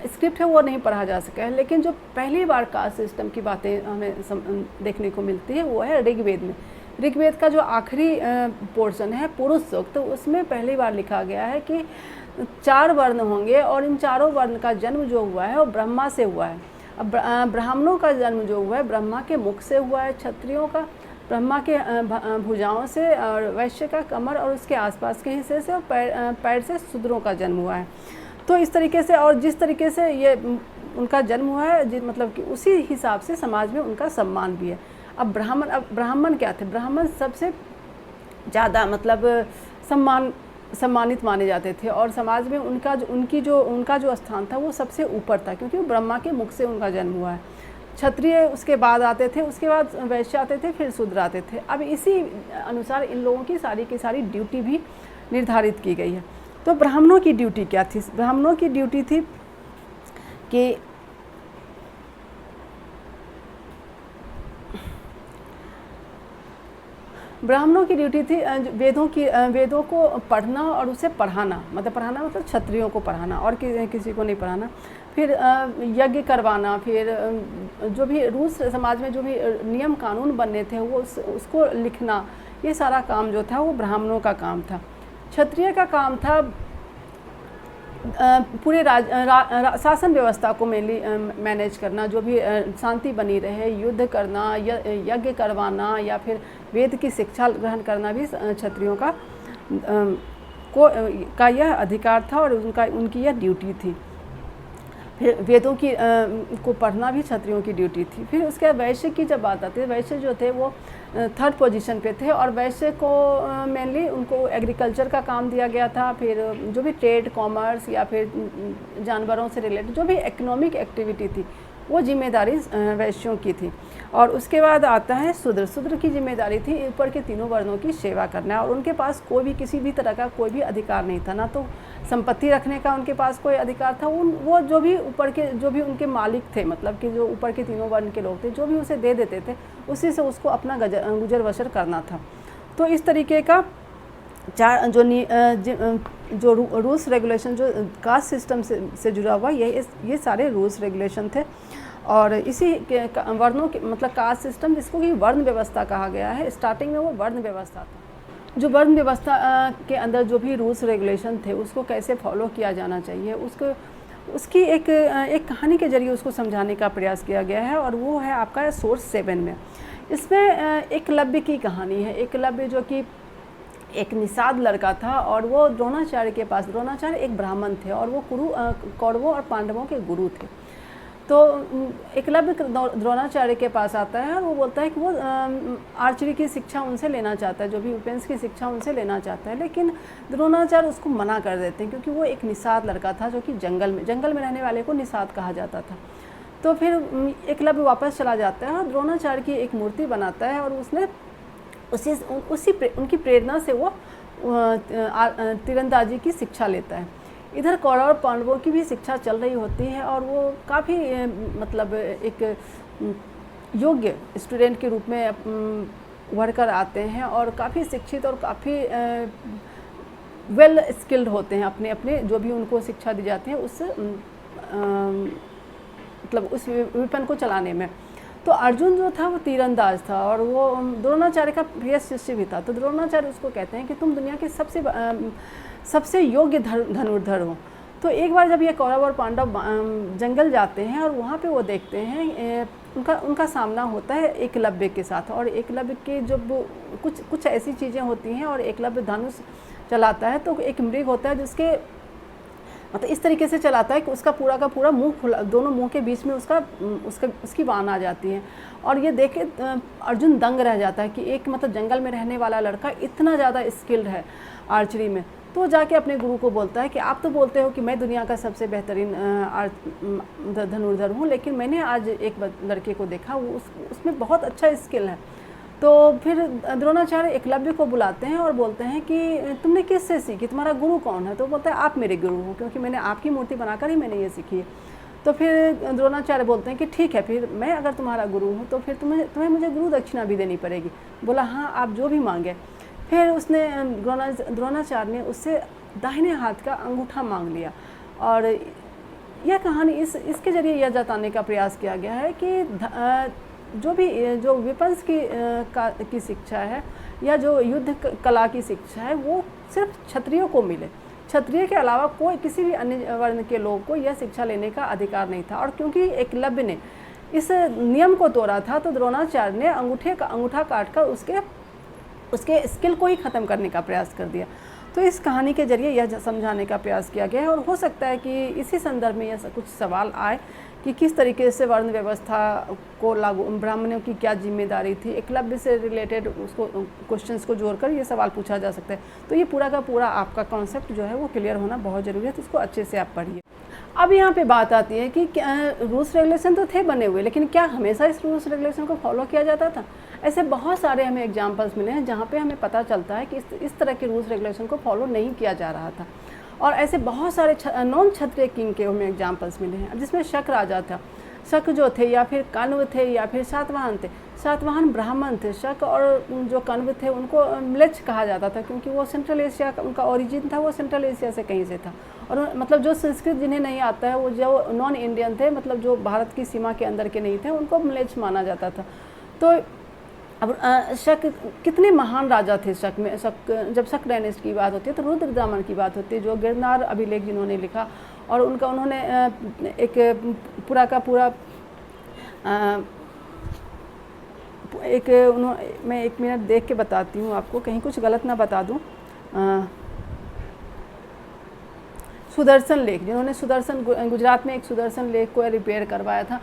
स्क्रिप्ट है वो नहीं पढ़ा जा सका है। लेकिन जो पहली बार कास्ट सिस्टम की बातें हमें देखने को मिलती है वो है ऋग्वेद में। ऋग्वेद का जो आखिरी पोर्शन है पुरुष सूक्त, तो उसमें पहली बार लिखा गया है कि 4 वर्ण होंगे, और इन चारों वर्ण का जन्म जो हुआ है वो ब्रह्मा से हुआ है। अब ब्राह्मणों का जन्म जो हुआ है ब्रह्मा के मुख से हुआ है, क्षत्रियों का ब्रह्मा के भुजाओं से, और वैश्य का कमर और उसके आसपास के हिस्से से, और पैर से शूद्रों का जन्म हुआ है। तो इस तरीके से, और जिस तरीके से ये उनका जन्म हुआ है मतलब कि उसी हिसाब से समाज में उनका सम्मान भी है। अब ब्राह्मण क्या थे? ब्राह्मण सबसे ज़्यादा मतलब सम्मानित माने जाते थे, और समाज में उनका जो स्थान था वो सबसे ऊपर था, क्योंकि ब्रह्मा के मुख से उनका जन्म हुआ है। क्षत्रिय उसके बाद आते थे, उसके बाद वैश्य आते थे, फिर शूद्र आते थे। अब इसी अनुसार इन लोगों की सारी ड्यूटी भी निर्धारित की गई है। तो ब्राह्मणों की ड्यूटी क्या थी? ब्राह्मणों की ड्यूटी थी कि वेदों को पढ़ना और उसे पढ़ाना मतलब क्षत्रियों को पढ़ाना और किसी को नहीं पढ़ाना। फिर यज्ञ करवाना, फिर जो भी रूल्स समाज में जो भी नियम कानून बनने थे वो उसको लिखना, ये सारा काम जो था वो ब्राह्मणों का काम था। क्षत्रिय का काम था पूरे शासन व्यवस्था को मेनली मैनेज करना, जो भी शांति बनी रहे, युद्ध करना, यज्ञ करवाना या फिर वेद की शिक्षा ग्रहण करना भी क्षत्रियों का यह अधिकार था और उनकी यह ड्यूटी थी। फिर वेदों की को पढ़ना भी क्षत्रियों की ड्यूटी थी। फिर उसके वैश्य की जब बात आती है, वैश्य जो थे वो 3rd पोजीशन पे थे, और वैश्य को मेनली उनको एग्रीकल्चर का काम दिया गया था। फिर जो भी ट्रेड, कॉमर्स या फिर जानवरों से रिलेटेड जो भी इकोनॉमिक एक्टिविटी थी वो जिम्मेदारी वैश्यों की थी। और उसके बाद आता है शूद्र। शूद्र की जिम्मेदारी थी ऊपर के तीनों वर्णों की सेवा करना, और उनके पास कोई भी किसी भी तरह का कोई भी अधिकार नहीं था, ना तो संपत्ति रखने का उनके पास कोई अधिकार था। वो जो भी ऊपर के जो भी उनके मालिक थे, मतलब कि जो ऊपर के तीनों वर्ण के लोग थे, जो भी उसे दे देते थे उसी से उसको अपना गुजर बसर करना था। तो इस तरीके का जो रूल्स रेगुलेशन जो कास्ट सिस्टम से जुड़ा हुआ ये सारे रूल्स रेगुलेशन थे। और इसी के वर्णों के मतलब कास्ट सिस्टम, जिसको कि वर्ण व्यवस्था कहा गया है, स्टार्टिंग में वो वर्ण व्यवस्था था। जो वर्ण व्यवस्था के अंदर जो भी रूल्स रेगुलेशन थे उसको कैसे फॉलो किया जाना चाहिए, उसकी एक कहानी के जरिए उसको समझाने का प्रयास किया गया है, और वो है आपका सोर्स 7 में। इसमें एकलव्य की कहानी है। एकलव्य जो कि एक निषाद लड़का था, और वो द्रोणाचार्य के पास, द्रोणाचार्य एक ब्राह्मण थे और वो कौरवों और पांडवों के गुरु थे। तो एकलव्य द्रोणाचार्य के पास आता है और वो बोलता है कि वो आर्चरी की शिक्षा उनसे लेना चाहता है, जो भी वेपन्स की शिक्षा उनसे लेना चाहता है, लेकिन द्रोणाचार्य उसको मना कर देते हैं, क्योंकि वो एक निषाद लड़का था जो कि जंगल में रहने वाले को निषाद कहा जाता था। तो फिर एकलव्य वापस चला जाता है और द्रोणाचार्य की एक मूर्ति बनाता है, और उसने उनकी प्रेरणा से वो तीरंदाजी की शिक्षा लेता है। इधर कौरव और पांडवों की भी शिक्षा चल रही होती है, और वो काफ़ी मतलब एक योग्य स्टूडेंट के रूप में उभर कर आते हैं, और काफ़ी शिक्षित और काफ़ी वेल स्किल्ड होते हैं अपने अपने जो भी उनको शिक्षा दी जाती है उस मतलब उस विपन को चलाने में। तो अर्जुन जो था वो तीरंदाज था, और वो द्रोणाचार्य का प्रिय शिष्य भी था। तो द्रोणाचार्य उसको कहते हैं कि तुम दुनिया के सबसे योग्य धनुर्धर हो। तो एक बार जब ये कौरव और पांडव जंगल जाते हैं, और वहाँ पे वो देखते हैं उनका सामना होता है एकलव्य के साथ, और एकलव्य के जब कुछ ऐसी चीज़ें होती हैं, और एकलव्य धनुष चलाता है तो एक मृग होता है जिसके मतलब इस तरीके से चलाता है कि उसका पूरा का पूरा मुंह खुला, दोनों मुंह के बीच में उसकी बाण आ जाती है। और ये देख के अर्जुन दंग रह जाता है कि एक मतलब जंगल में रहने वाला लड़का इतना ज़्यादा स्किल्ड है आर्चरी में। तो जाके अपने गुरु को बोलता है कि आप तो बोलते हो कि मैं दुनिया का सबसे बेहतरीन धनुर्धर हूँ, लेकिन मैंने आज एक लड़के को देखा, वो उसमें बहुत अच्छा स्किल है। तो फिर द्रोणाचार्य एकलव्य को बुलाते हैं और बोलते हैं कि तुमने किससे सीखी, तुम्हारा गुरु कौन है? तो बोलता है आप मेरे गुरु हो, क्योंकि मैंने आपकी मूर्ति बनाकर ही मैंने ये सीखी है। तो फिर द्रोणाचार्य बोलते हैं कि ठीक है, फिर मैं अगर तुम्हारा गुरु हूँ तो फिर तुम्हें मुझे गुरु दक्षिणा भी देनी पड़ेगी। बोला हाँ, आप जो भी मांगे। फिर उसने द्रोणाचार्य ने उससे दाहिने हाथ का अंगूठा मांग लिया, और यह कहानी इसके जरिए यह जताने का प्रयास किया गया है कि जो वेपन्स की शिक्षा है, या जो युद्ध कला की शिक्षा है, वो सिर्फ क्षत्रियों को मिले। क्षत्रिय के अलावा कोई किसी भी अन्य वर्ण के लोग को यह शिक्षा लेने का अधिकार नहीं था। और क्योंकि एकलव्य ने इस नियम को तोड़ा था, तो द्रोणाचार्य ने अंगूठा काटकर उसके स्किल को ही ख़त्म करने का प्रयास कर दिया। तो इस कहानी के जरिए यह समझाने का प्रयास किया गया है, और हो सकता है कि इसी संदर्भ में यह कुछ सवाल आए कि किस तरीके से वर्ण व्यवस्था को लागू, ब्राह्मणों की क्या जिम्मेदारी थी, एकलव्य से रिलेटेड उसको क्वेश्चंस को जोड़कर ये सवाल पूछा जा सकता है। तो ये पूरा का पूरा आपका कॉन्सेप्ट जो है वो क्लियर होना बहुत ज़रूरी है, तो इसको अच्छे से आप पढ़िए। अब यहाँ पे बात आती है कि रूल्स रेगुलेशन तो थे बने हुए, लेकिन क्या हमेशा इस रूल्स रेगुलेशन को फॉलो किया जाता था? ऐसे बहुत सारे हमें एग्जाम्पल्स मिले हैं जहाँ पे हमें पता चलता है कि इस तरह के रूल्स रेगुलेशन को फॉलो नहीं किया जा रहा था। और ऐसे बहुत सारे नॉन क्षत्रिय किंग के हमें एग्जाम्पल्स मिले हैं, जिसमें शक राजा था। शक जो थे, या फिर कण्व थे, या फिर सातवाहन थे। सातवाहन ब्राह्मण थे। शक और जो कण्व थे उनको म्लेच्छ कहा जाता था, क्योंकि वो सेंट्रल एशिया का उनका ओरिजिन था, वो सेंट्रल एशिया से कहीं से था। और मतलब जो संस्कृत जिन्हें नहीं आता है, वो जो नॉन इंडियन थे, मतलब जो भारत की सीमा के अंदर के नहीं थे, उनको म्लेच्छ माना जाता था। तो अब शक कितने महान राजा थे। जब शक डायनेस्टी की बात होती है तो रुद्रदामन की बात होती है, जो गिरनार अभिलेख जिन्होंने लिखा, और उन्होंने एक पूरा का पूरा मैं एक मिनट देख के बताती हूँ आपको, कहीं कुछ गलत ना बता दूँ। सुदर्शन लेक, जिन्होंने गुजरात में एक सुदर्शन लेक को रिपेयर करवाया था।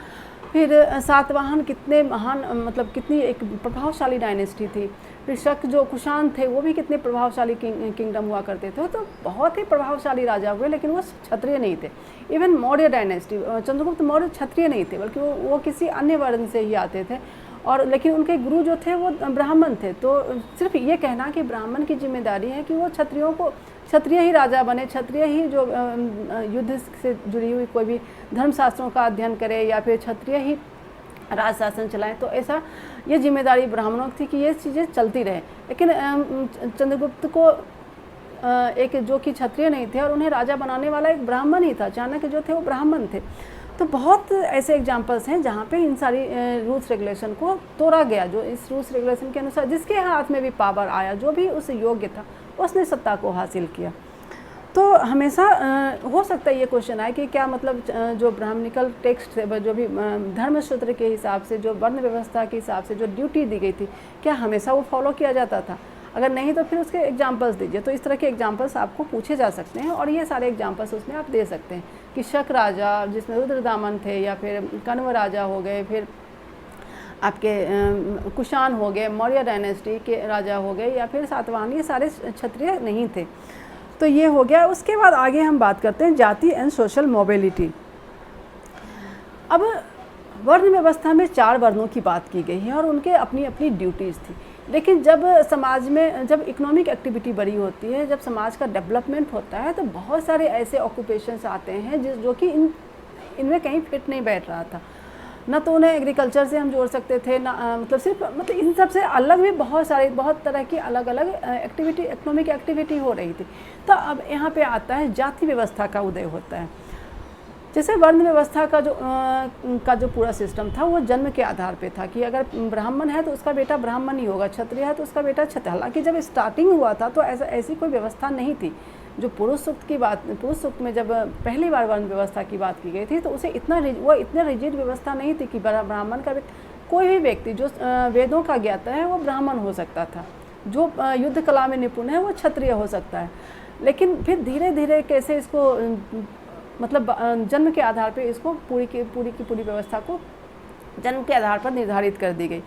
फिर सातवाहन कितने महान, मतलब कितनी एक प्रभावशाली डायनेस्टी थी। फिर शक जो कुषाण थे वो भी कितने प्रभावशाली किंगडम हुआ करते थे, तो बहुत ही प्रभावशाली राजा हुए, लेकिन वो क्षत्रिय नहीं थे। इवन मौर्य डायनेस्टी, चंद्रगुप्त मौर्य क्षत्रिय नहीं थे, बल्कि वो किसी अन्य वर्ण से ही आते थे, और लेकिन उनके गुरु जो थे वो ब्राह्मण थे। तो सिर्फ ये कहना कि ब्राह्मण की जिम्मेदारी है कि वो क्षत्रिय ही राजा बने, क्षत्रिय ही जो युद्ध से जुड़ी हुई कोई भी धर्मशास्त्रों का अध्ययन करे या फिर क्षत्रिय ही राज शासन चलाएं, तो ऐसा ये जिम्मेदारी ब्राह्मणों की थी कि ये चीज़ें चलती रहे। लेकिन चंद्रगुप्त को एक जो कि क्षत्रिय नहीं थे और उन्हें राजा बनाने वाला एक ब्राह्मण ही था, चाणक्य जो थे वो ब्राह्मण थे। तो बहुत ऐसे एग्जाम्पल्स हैं जहाँ पे इन सारी रूल्स रेगुलेशन को तोड़ा गया, जो इस रूल्स रेगुलेशन के अनुसार जिसके हाथ में भी पावर आया, जो भी उस योग्य था, उसने सत्ता को हासिल किया। तो हमेशा हो सकता है ये क्वेश्चन आए कि क्या मतलब जो ब्राह्मणिकल टेक्स्ट थे, जो भी धर्मसूत्र के हिसाब से, जो वर्ण व्यवस्था के हिसाब से जो ड्यूटी दी गई थी, क्या हमेशा वो फॉलो किया जाता था? अगर नहीं तो फिर उसके एग्जांपल्स दीजिए। तो इस तरह के एग्जांपल्स आपको पूछे जा सकते हैं, और ये सारे एग्जांपल्स उसमें आप दे सकते हैं कि शक राजा जिसमें रुद्रदामन थे, या फिर कण्व राजा हो गए, फिर आपके कुषाण हो गए, मौर्य डायनेस्टी के राजा हो गए, या फिर सातवाहन, ये सारे क्षत्रिय नहीं थे। तो ये हो गया। उसके बाद आगे हम बात करते हैं जाति एंड सोशल मोबिलिटी। अब वर्ण व्यवस्था में 4 वर्णों की बात की गई है और उनके अपनी अपनी ड्यूटीज़ थी। लेकिन जब समाज में जब इकोनॉमिक एक्टिविटी बड़ी होती है, जब समाज का डेवलपमेंट होता है, तो बहुत सारे ऐसे ऑक्यूपेशंस आते हैं जो कि इनमें कहीं फिट नहीं बैठ रहा था। ना तो उन्हें एग्रीकल्चर से हम जोड़ सकते थे, ना मतलब इन सब से अलग भी बहुत तरह की अलग अलग एक्टिविटी, इकोनॉमिक एक्टिविटी हो रही थी। तो अब यहाँ पे आता है जाति व्यवस्था का उदय होता है। जैसे वर्ण व्यवस्था का जो पूरा सिस्टम था वो जन्म के आधार पे था कि अगर ब्राह्मण है तो उसका बेटा ब्राह्मण ही होगा, क्षत्रिय है तो उसका बेटा क्षत्रिय। हालांकि जब स्टार्टिंग हुआ था तो ऐसी कोई व्यवस्था नहीं थी। जो पुरुष सूक्त में जब पहली बार वर्ण व्यवस्था की बात की गई थी, तो उसे इतना रिजिड व्यवस्था नहीं थी कि ब्राह्मण का कोई भी व्यक्ति जो वेदों का ज्ञाता है वो ब्राह्मण हो सकता था, जो युद्ध कला में निपुण है वो क्षत्रिय हो सकता है। लेकिन फिर धीरे धीरे कैसे इसको मतलब जन्म के आधार पर इसको पूरी की पूरी व्यवस्था को जन्म के आधार पर निर्धारित कर दी गई।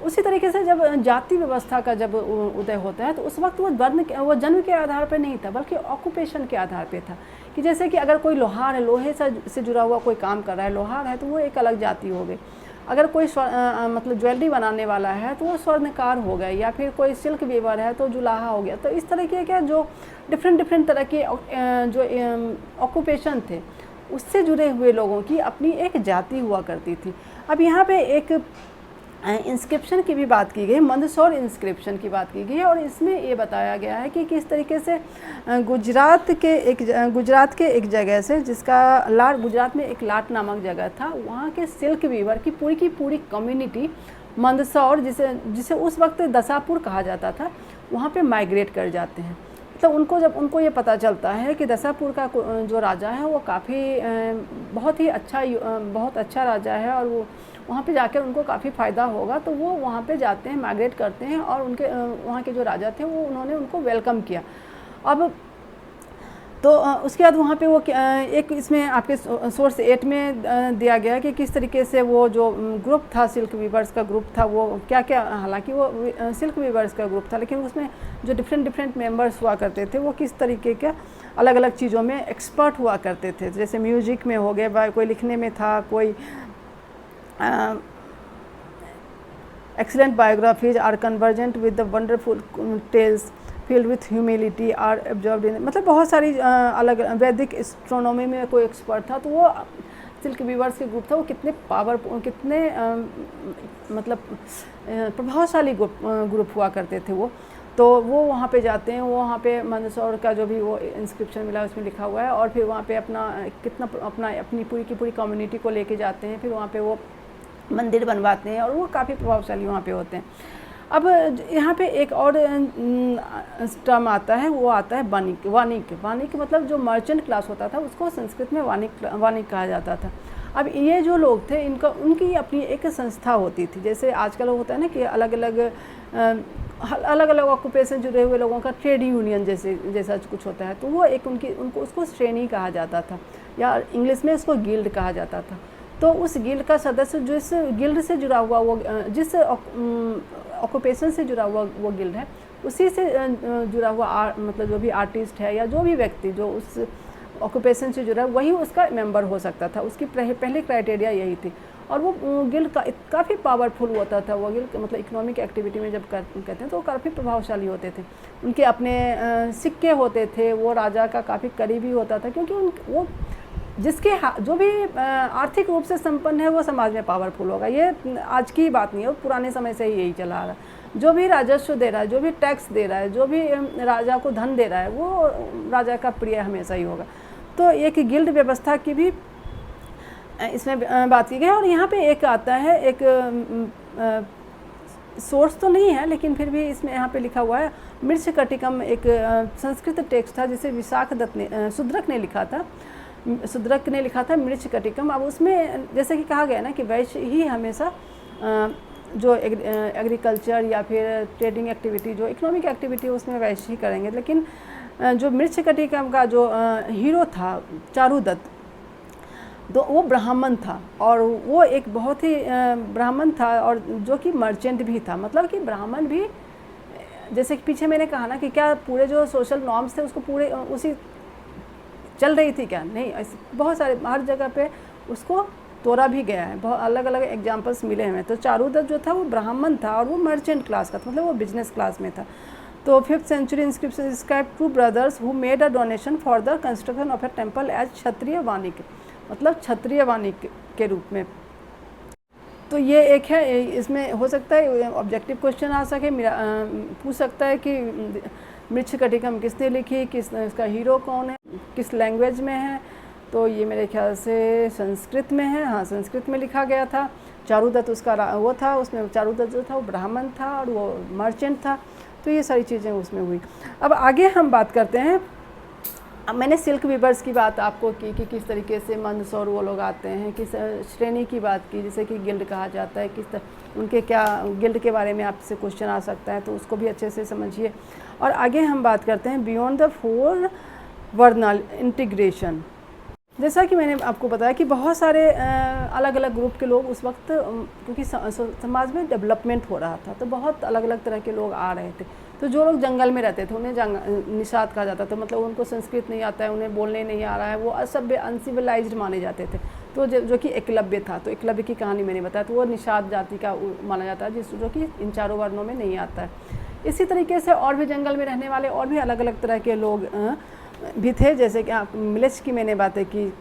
उसी तरीके से जब जाति व्यवस्था का जब उदय होता है, तो उस वक्त वो जन्म के आधार पर नहीं था, बल्कि ऑक्यूपेशन के आधार पे था। कि जैसे कि अगर कोई लोहार है, लोहे से जुड़ा हुआ कोई काम कर रहा है, लोहार है, तो वो एक अलग जाति हो गई। अगर कोई मतलब ज्वेलरी बनाने वाला है तो वो स्वर्णकार हो गए, या फिर कोई सिल्क वीवर है तो जुलाहा हो गया। तो इस तरह के क्या जो डिफरेंट तरह के जो ऑक्यूपेशन थे, उससे जुड़े हुए लोगों की अपनी एक जाति हुआ करती थी। अब यहाँ पे एक इंस्क्रिप्शन की भी बात की गई, मंदसौर इंस्क्रिप्शन की बात की गई है, और इसमें ये बताया गया है कि किस तरीके से गुजरात के एक जगह से, गुजरात में एक लाट नामक जगह था, वहाँ के सिल्क वीवर की पूरी कम्युनिटी मंदसौर, जिसे उस वक्त दसापुर कहा जाता था, वहाँ पे माइग्रेट कर जाते हैं। तो उनको ये पता चलता है कि दसापुर का जो राजा है वो काफ़ी बहुत अच्छा राजा है, और वो वहाँ पे जाकर उनको काफ़ी फ़ायदा होगा। तो वो वहाँ पे जाते हैं, माइग्रेट करते हैं, और वहाँ के जो राजा थे उन्होंने उनको वेलकम किया। अब तो उसके बाद वहाँ पे वो एक इसमें आपके सोर्स 8 में दिया गया कि किस तरीके से वो जो ग्रुप था, सिल्क वीवर्स का ग्रुप था, वो क्या हालांकि वो सिल्क वीवर्स का ग्रुप था, लेकिन उसमें जो डिफरेंट मेंबर्स हुआ करते थे वो किस तरीके के अलग अलग चीज़ों में एक्सपर्ट हुआ करते थे। जैसे म्यूजिक में हो गया, कोई लिखने में था, कोई excellent biographies are convergent with the wonderful tales filled with humility are absorbed in, मतलब बहुत सारी अलग वैदिक एस्ट्रोनॉमी में कोई एक्सपर्ट था। तो वो सिल्क वीवर्स के ग्रुप था, वो कितने मतलब प्रभावशाली ग्रुप हुआ करते थे वो। तो वो वहाँ पे जाते हैं, वो वहाँ पे मंदसौर का जो भी वो इंस्क्रिप्शन मिला उसमें लिखा हुआ है, और फिर वहाँ पे अपनी पूरी कम्युनिटी को लेके जाते हैं, फिर वहाँ पे वो मंदिर बनवाते हैं, और वो काफ़ी प्रभावशाली वहाँ पे होते हैं। अब यहाँ पे एक और टर्म आता है, वो आता है वाणिक मतलब जो मर्चेंट क्लास होता था, उसको संस्कृत में वाणिक कहा जाता था। अब ये जो लोग थे, उनकी अपनी एक संस्था होती थी। जैसे आजकल होता है ना कि अलग अलग ऑक्यूपेशन जुड़े हुए लोगों का ट्रेड यूनियन जैसा कुछ होता है, तो वो एक उसको श्रेणी कहा जाता था, या इंग्लिश में इसको गिल्ड कहा जाता था। तो उस गिल्ड का सदस्य जिस गिल्ड से जुड़ा हुआ, वो जिस ऑक्यूपेशन से जुड़ा हुआ वो गिल्ड है, उसी से जुड़ा हुआ मतलब जो भी आर्टिस्ट है या जो भी व्यक्ति जो उस ऑक्यूपेशन से जुड़ा वही उसका मेंबर हो सकता था। उसकी पहली क्राइटेरिया यही थी। और वो गिल्ड काफ़ी पावरफुल होता था। वो गिल्ड मतलब इकोनॉमिक एक्टिविटी में जब कहते हैं तो वो काफ़ी प्रभावशाली होते थे। उनके अपने सिक्के होते थे, वो राजा का काफ़ी करीबी होता था, क्योंकि वो जिसके जो भी आर्थिक रूप से संपन्न है वो समाज में पावरफुल होगा। ये आज की बात नहीं है, वो पुराने समय से ही यही चला आ रहा है। जो भी राजस्व दे रहा है, जो भी टैक्स दे रहा है, जो भी राजा को धन दे रहा है, वो राजा का प्रिय हमेशा ही होगा। तो एक गिल्ड व्यवस्था की भी इसमें बात की गई है। और यहाँ पे एक आता है, एक सोर्स तो नहीं है लेकिन फिर भी इसमें यहाँ पे लिखा हुआ है मृच्छकटिकम, एक संस्कृत टेक्स्ट था जिसे शूद्रक ने लिखा था मृच्छकटिकम। अब उसमें जैसे कि कहा गया ना कि वैश्य ही हमेशा जो एग्रीकल्चर या फिर ट्रेडिंग एक्टिविटी, जो इकोनॉमिक एक्टिविटी उसमें वैश्य ही करेंगे। लेकिन जो मृच्छकटिकम का जो हीरो था चारुदत्त, तो वो ब्राह्मण था, और वो एक बहुत ही ब्राह्मण था और जो कि मर्चेंट भी था। मतलब कि ब्राह्मण भी, जैसे कि पीछे मैंने कहा ना कि क्या पूरे जो सोशल नॉर्म्स थे उसको पूरे उसी चल रही थी क्या, नहीं, ऐसे बहुत सारे हर जगह पे उसको तोड़ा भी गया है। बहुत अलग अलग एग्जांपल्स मिले हैं। तो चारुदत्त जो था वो ब्राह्मण था और वो मर्चेंट क्लास का था, मतलब वो बिजनेस क्लास में था। तो 5th century inscription describe 2 brothers who made a donation for the construction of a temple as Kshatriya vanik, मतलब क्षत्रिय वाणिक के रूप में। तो ये एक है, इसमें हो सकता है ऑब्जेक्टिव क्वेश्चन आ सके, पूछ सकता है कि मृच्छकटिकम किसने लिखी, इसका हीरो कौन है, किस लैंग्वेज में है। तो ये मेरे ख्याल से संस्कृत में है, हाँ संस्कृत में लिखा गया था। चारुदत्त उसका वो था, उसमें चारुदत्त जो था वो ब्राह्मण था और वो मर्चेंट था। तो ये सारी चीज़ें उसमें हुई। अब आगे हम बात करते हैं। अब मैंने सिल्क वीवर्स की बात आपको की कि किस तरीके से मंदसौर वो लोग आते हैं, किस श्रेणी की बात की, जैसे कि गिल्ड कहा जाता है, किस उनके क्या गिल्ड के बारे में आपसे क्वेश्चन आ सकता है, तो उसको भी अच्छे से समझिए। और आगे हम बात करते हैं बियॉन्ड द 4 वर्नाल इंटीग्रेशन। जैसा कि मैंने आपको बताया कि बहुत सारे अलग अलग ग्रुप के लोग उस वक्त, क्योंकि समाज में डेवलपमेंट हो रहा था, तो बहुत अलग अलग तरह के लोग आ रहे थे। तो जो लोग जंगल में रहते थे उन्हें निषाद कहा जाता था, मतलब उनको संस्कृत नहीं आता है, उन्हें बोलने नहीं आ रहा है, वो असभ्य अनसिविलाइज्ड माने जाते थे। तो जो कि एकलव्य था, तो एकलव्य की कहानी मैंने बताया, तो वो निषाद जाति का माना जाता है, जो कि इन 4 वर्णों में नहीं आता है। इसी तरीके से और भी जंगल में रहने वाले और भी अलग अलग तरह के लोग भी थे, जैसे कि आप मिलेच की मैंने बातें की।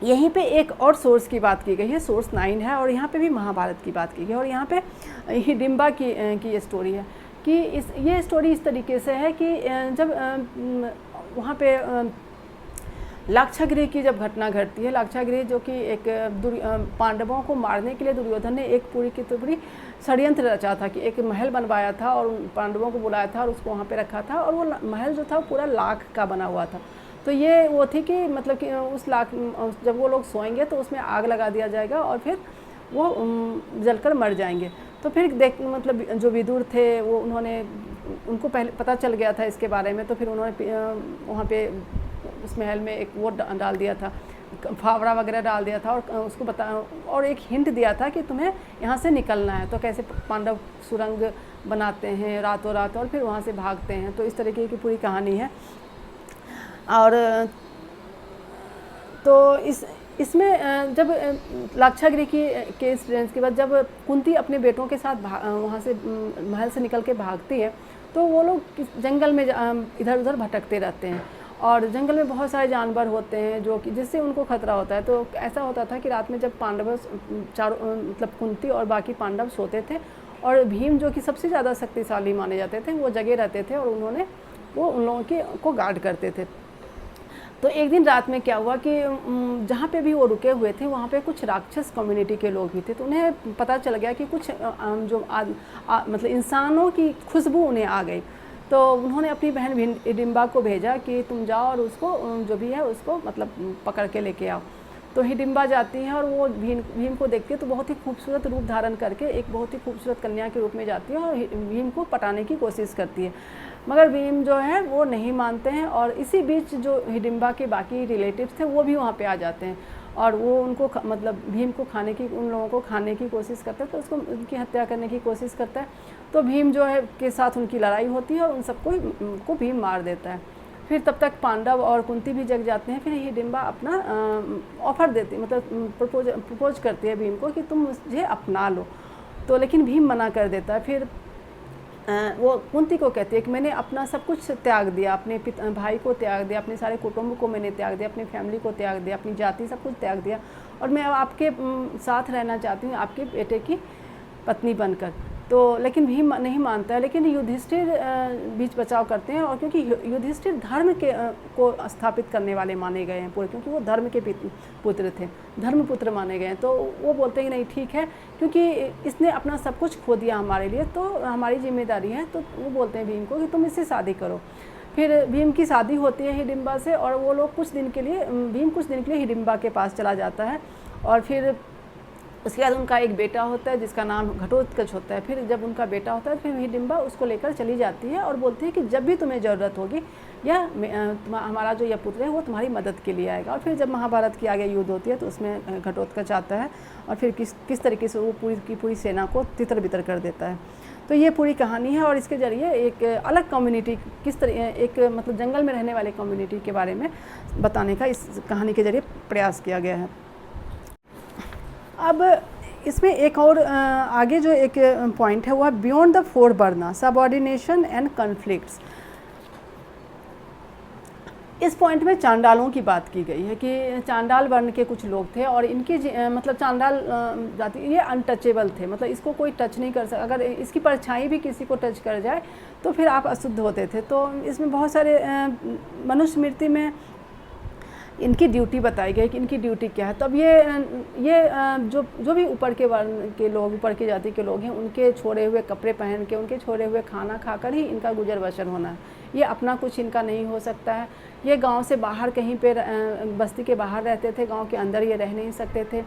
यहीं पे एक और सोर्स की बात की गई है, सोर्स 9 है, और यहाँ पे भी महाभारत की बात की गई है। और यहाँ पे हिडिम्बा की ये स्टोरी है कि ये स्टोरी इस तरीके से है कि जब वहाँ पे लाक्षागृह की जब घटना घटती है, लाक्षागृह जो कि एक पांडवों को मारने के लिए दुर्योधन ने एक पूरी की पूरी षड्यंत्र रचा था कि एक महल बनवाया था और पांडवों को बुलाया था और उसको वहाँ पे रखा था, और वो महल जो था पूरा लाख का बना हुआ था। तो ये वो थी कि मतलब कि उस लाख, जब वो लोग सोएंगे तो उसमें आग लगा दिया जाएगा और फिर वो जलकर मर जाएंगे। तो फिर मतलब जो विदुर थे वो उनको पहले पता चल गया था इसके बारे में, तो फिर उन्होंने वहाँ पे उस महल में एक वो डाल दिया था, फावड़ा वगैरह डाल दिया था, और उसको और एक हिंट दिया था कि तुम्हें यहाँ से निकलना है। तो कैसे पांडव सुरंग बनाते हैं रातों रात और फिर वहाँ से भागते हैं। तो इस तरीके की पूरी कहानी है। और तो इसमें जब लाक्षागृह के इंसिडेंस के बाद जब कुंती अपने बेटों के साथ वहाँ से महल से निकल के भागती है, तो वो लोग जंगल में इधर उधर भटकते रहते हैं, और जंगल में बहुत सारे जानवर होते हैं जो कि जिससे उनको खतरा होता है। तो ऐसा होता था कि रात में जब पांडव मतलब कुंती और बाकी पांडव सोते थे, और भीम जो कि सबसे ज़्यादा शक्तिशाली माने जाते थे वो जगे रहते थे, और वो उन लोगों को गार्ड करते थे। तो एक दिन रात में क्या हुआ कि जहाँ पे भी वो रुके हुए थे वहाँ पे कुछ राक्षस कम्युनिटी के लोग भी थे। तो उन्हें पता चल गया कि कुछ मतलब इंसानों की खुशबू उन्हें आ गई। तो उन्होंने अपनी बहन हिडिम्बा को भेजा कि तुम जाओ और उसको जो भी है उसको मतलब पकड़ के लेके आओ। तो हिडिम्बा जाती है और वो भीम को देखती है, तो बहुत ही खूबसूरत रूप धारण करके एक बहुत ही खूबसूरत कन्या के रूप में जाती है और भीम को पटाने की कोशिश करती है, मगर भीम जो है वो नहीं मानते हैं। और इसी बीच जो हिडिम्बा के बाकी रिलेटिव्स थे वो भी वहाँ पे आ जाते हैं, और वो उनको मतलब भीम को उन लोगों को खाने की कोशिश करता है, तो उसको उनकी हत्या करने की कोशिश करता है। तो भीम जो है के साथ उनकी लड़ाई होती है और उन सबको को भीम मार देता है। फिर तब तक पांडव और कुंती भी जग जाते हैं। फिर हिडिंबा अपना ऑफ़र देती, मतलब प्रपोज करती है भीम को कि तुम मुझे अपना लो। तो लेकिन भीम मना कर देता है। फिर वो कुंती को कहती है कि मैंने अपना सब कुछ त्याग दिया, अपने भाई को त्याग दिया, अपने सारे कुटुंब को मैंने त्याग दिया, अपनी फैमिली को त्याग दिया, अपनी जाति सब कुछ त्याग दिया, और मैं अब आपके साथ रहना चाहती हूँ, आपके बेटे की पत्नी बनकर। तो लेकिन भीम नहीं मानता है। लेकिन युधिष्ठिर बीच बचाव करते हैं, और क्योंकि युधिष्ठिर धर्म के को स्थापित करने वाले माने गए हैं पूरे, क्योंकि वो धर्म के पुत्र थे, धर्मपुत्र माने गए हैं। तो वो बोलते हैं कि नहीं ठीक है, क्योंकि इसने अपना सब कुछ खो दिया हमारे लिए, तो हमारी जिम्मेदारी है। तो वो बोलते हैं भीम को कि तुम इससे शादी करो। फिर भीम की शादी होती है हिडिंबा से, और वो लोग भीम कुछ दिन के लिए हिडिंबा के पास चला जाता है। और फिर उसके बाद उनका एक बेटा होता है जिसका नाम घटोत्कच होता है। फिर जब उनका बेटा होता है, फिर हिडिंबा उसको लेकर चली जाती है और बोलती है कि जब भी तुम्हें ज़रूरत होगी, या हमारा जो यह पुत्र है वो तुम्हारी मदद के लिए आएगा। और फिर जब महाभारत की आगे युद्ध होती है तो उसमें घटोत्कच आता है, और फिर किस तरीके से वो पूरी सेना को तितर बितर कर देता है। तो ये पूरी कहानी है, और इसके ज़रिए एक अलग कम्युनिटी किस तरह, एक मतलब जंगल में रहने वाले कम्युनिटी के बारे में बताने का इस कहानी के ज़रिए प्रयास किया गया है। अब इसमें एक और आगे जो एक पॉइंट है वो है beyond the four varna, subordination and conflicts. इस पॉइंट में चांडालों की बात की गई है कि चांडाल वर्ण के कुछ लोग थे, और इनकी मतलब चांडाल जाति ये अनटचेबल थे, मतलब इसको कोई टच नहीं कर सकता। अगर इसकी परछाई भी किसी को टच कर जाए तो फिर आप अशुद्ध होते थे। तो इसमें बहुत सारे मनुस्मृति में इनकी ड्यूटी बताई गई कि इनकी ड्यूटी क्या है। तब ये जो भी ऊपर के वर्ण के लोग, ऊपर की जाति के लोग हैं, उनके छोड़े हुए कपड़े पहन के, उनके छोड़े हुए खाना खाकर ही इनका गुजर बसर होना है। ये अपना कुछ इनका नहीं हो सकता है। ये गांव से बाहर कहीं पे बस्ती के बाहर रहते थे, गांव के अंदर ये रह नहीं सकते थे।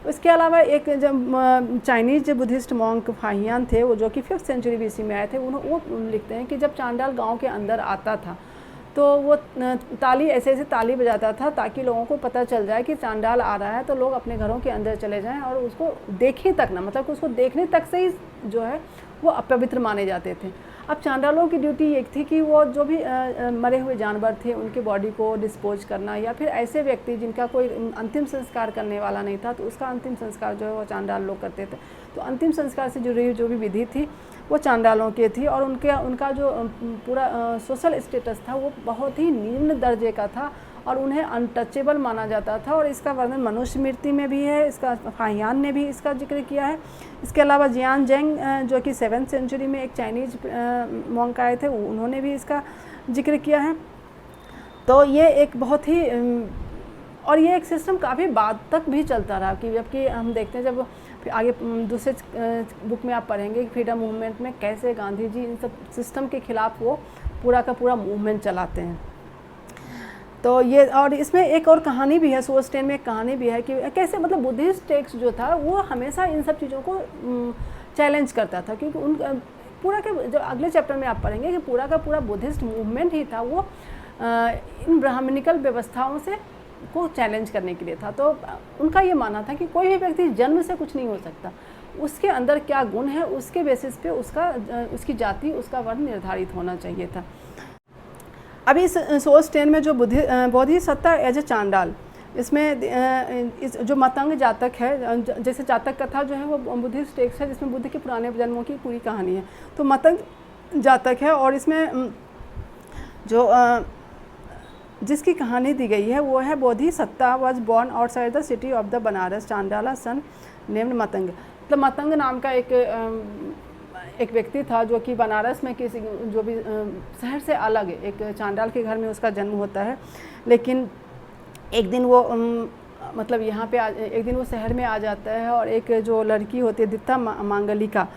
उसके अलावा एक जब चाइनीज़ बुद्धिस्ट मॉन्क फाहियान थे, वो जो कि 5th सेंचुरी BC में आए थे, वो लिखते हैं कि जब चांडाल गाँव के अंदर आता था तो वो ऐसे ताली बजाता था ताकि लोगों को पता चल जाए कि चांडाल आ रहा है, तो लोग अपने घरों के अंदर चले जाएं और उसको देखें तक ना, मतलब उसको देखने तक से ही जो है वो अपवित्र माने जाते थे। अब चांडालों की ड्यूटी एक थी कि वो जो भी मरे हुए जानवर थे उनके बॉडी को डिस्पोज करना, या फिर ऐसे व्यक्ति जिनका कोई अंतिम संस्कार करने वाला नहीं था तो उसका अंतिम संस्कार जो है वो चांडाल लोग करते थे। तो अंतिम संस्कार से जुड़ी जो भी विधि थी वो चांडालों की थी, और उनका जो पूरा सोशल स्टेटस था वो बहुत ही निम्न दर्जे का था, और उन्हें अनटचेबल माना जाता था। और इसका वर्णन मनुस्मृति में भी है, इसका फाहियान ने भी इसका जिक्र किया है। इसके अलावा जियान जेंग जो कि 7th सेंचुरी में एक चाइनीज मॉन्क आए थे, उन्होंने भी इसका जिक्र किया है। तो ये एक बहुत ही और ये एक सिस्टम काफ़ी बाद तक भी चलता रहा, कि जबकि हम देखते हैं जब आगे दूसरे बुक में आप पढ़ेंगे फ्रीडम मूवमेंट में कैसे गांधी जी इन सब सिस्टम के खिलाफ वो पूरा का पूरा मूवमेंट चलाते हैं। तो ये, और इसमें एक और कहानी भी है, सोल्स्टेन में एक कहानी भी है कि कैसे मतलब बुद्धिस्ट टेक्स्ट जो था वो हमेशा इन सब चीज़ों को चैलेंज करता था, क्योंकि उन पूरा के जो अगले चैप्टर में आप पढ़ेंगे कि पूरा का पूरा बुद्धिस्ट मूवमेंट ही था वो इन ब्राह्मणिकल व्यवस्थाओं से को चैलेंज करने के लिए था। तो उनका ये मानना था कि कोई भी व्यक्ति जन्म से कुछ नहीं हो सकता, उसके अंदर क्या गुण है उसके बेसिस पे उसकी जाति, उसका वर्ण निर्धारित होना चाहिए था। अभी इस सोल्स्टेन में जो बोधिसत्ता एज ए चांडाल, इसमें इस जो मतंग जातक है, जैसे जातक कथा जो है वो बुद्धिस्ट टेक्स्ट है जिसमें बुद्ध के पुराने जन्मों की पूरी कहानी है। तो मतंग जातक है, और इसमें जो जिसकी कहानी दी गई है वो है Bodhisatta was born outside the city of the Banaras, chandala son named Matang. मतलब मतंग नाम का एक व्यक्ति था जो कि बनारस में किसी जो भी शहर से अलग एक चांडाल के घर में उसका जन्म होता है। लेकिन एक दिन वो मतलब यहाँ पे एक दिन वो शहर में आ जाता है, और एक जो लड़की होती है दित्ता मांगलिका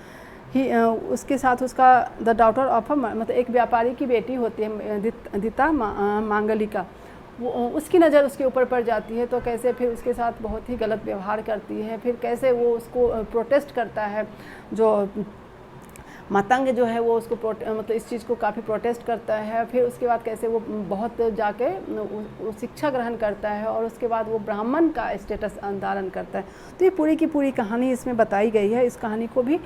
ही, उसके साथ उसका द डॉटर ऑफ मतलब एक व्यापारी की बेटी होती है दित्ता मांगलिका, वो उसकी नज़र उसके ऊपर पड़ जाती है। तो कैसे फिर उसके साथ बहुत ही गलत व्यवहार करती है, फिर कैसे वो उसको प्रोटेस्ट करता है जो मतंग जो है वो उसको मतलब इस चीज़ को काफ़ी प्रोटेस्ट करता है। फिर उसके बाद कैसे वो बहुत जाके वो शिक्षा ग्रहण करता है और उसके बाद वो ब्राह्मण का स्टेटस धारण करता है। तो ये पूरी की पूरी कहानी इसमें बताई गई है। इस कहानी को भी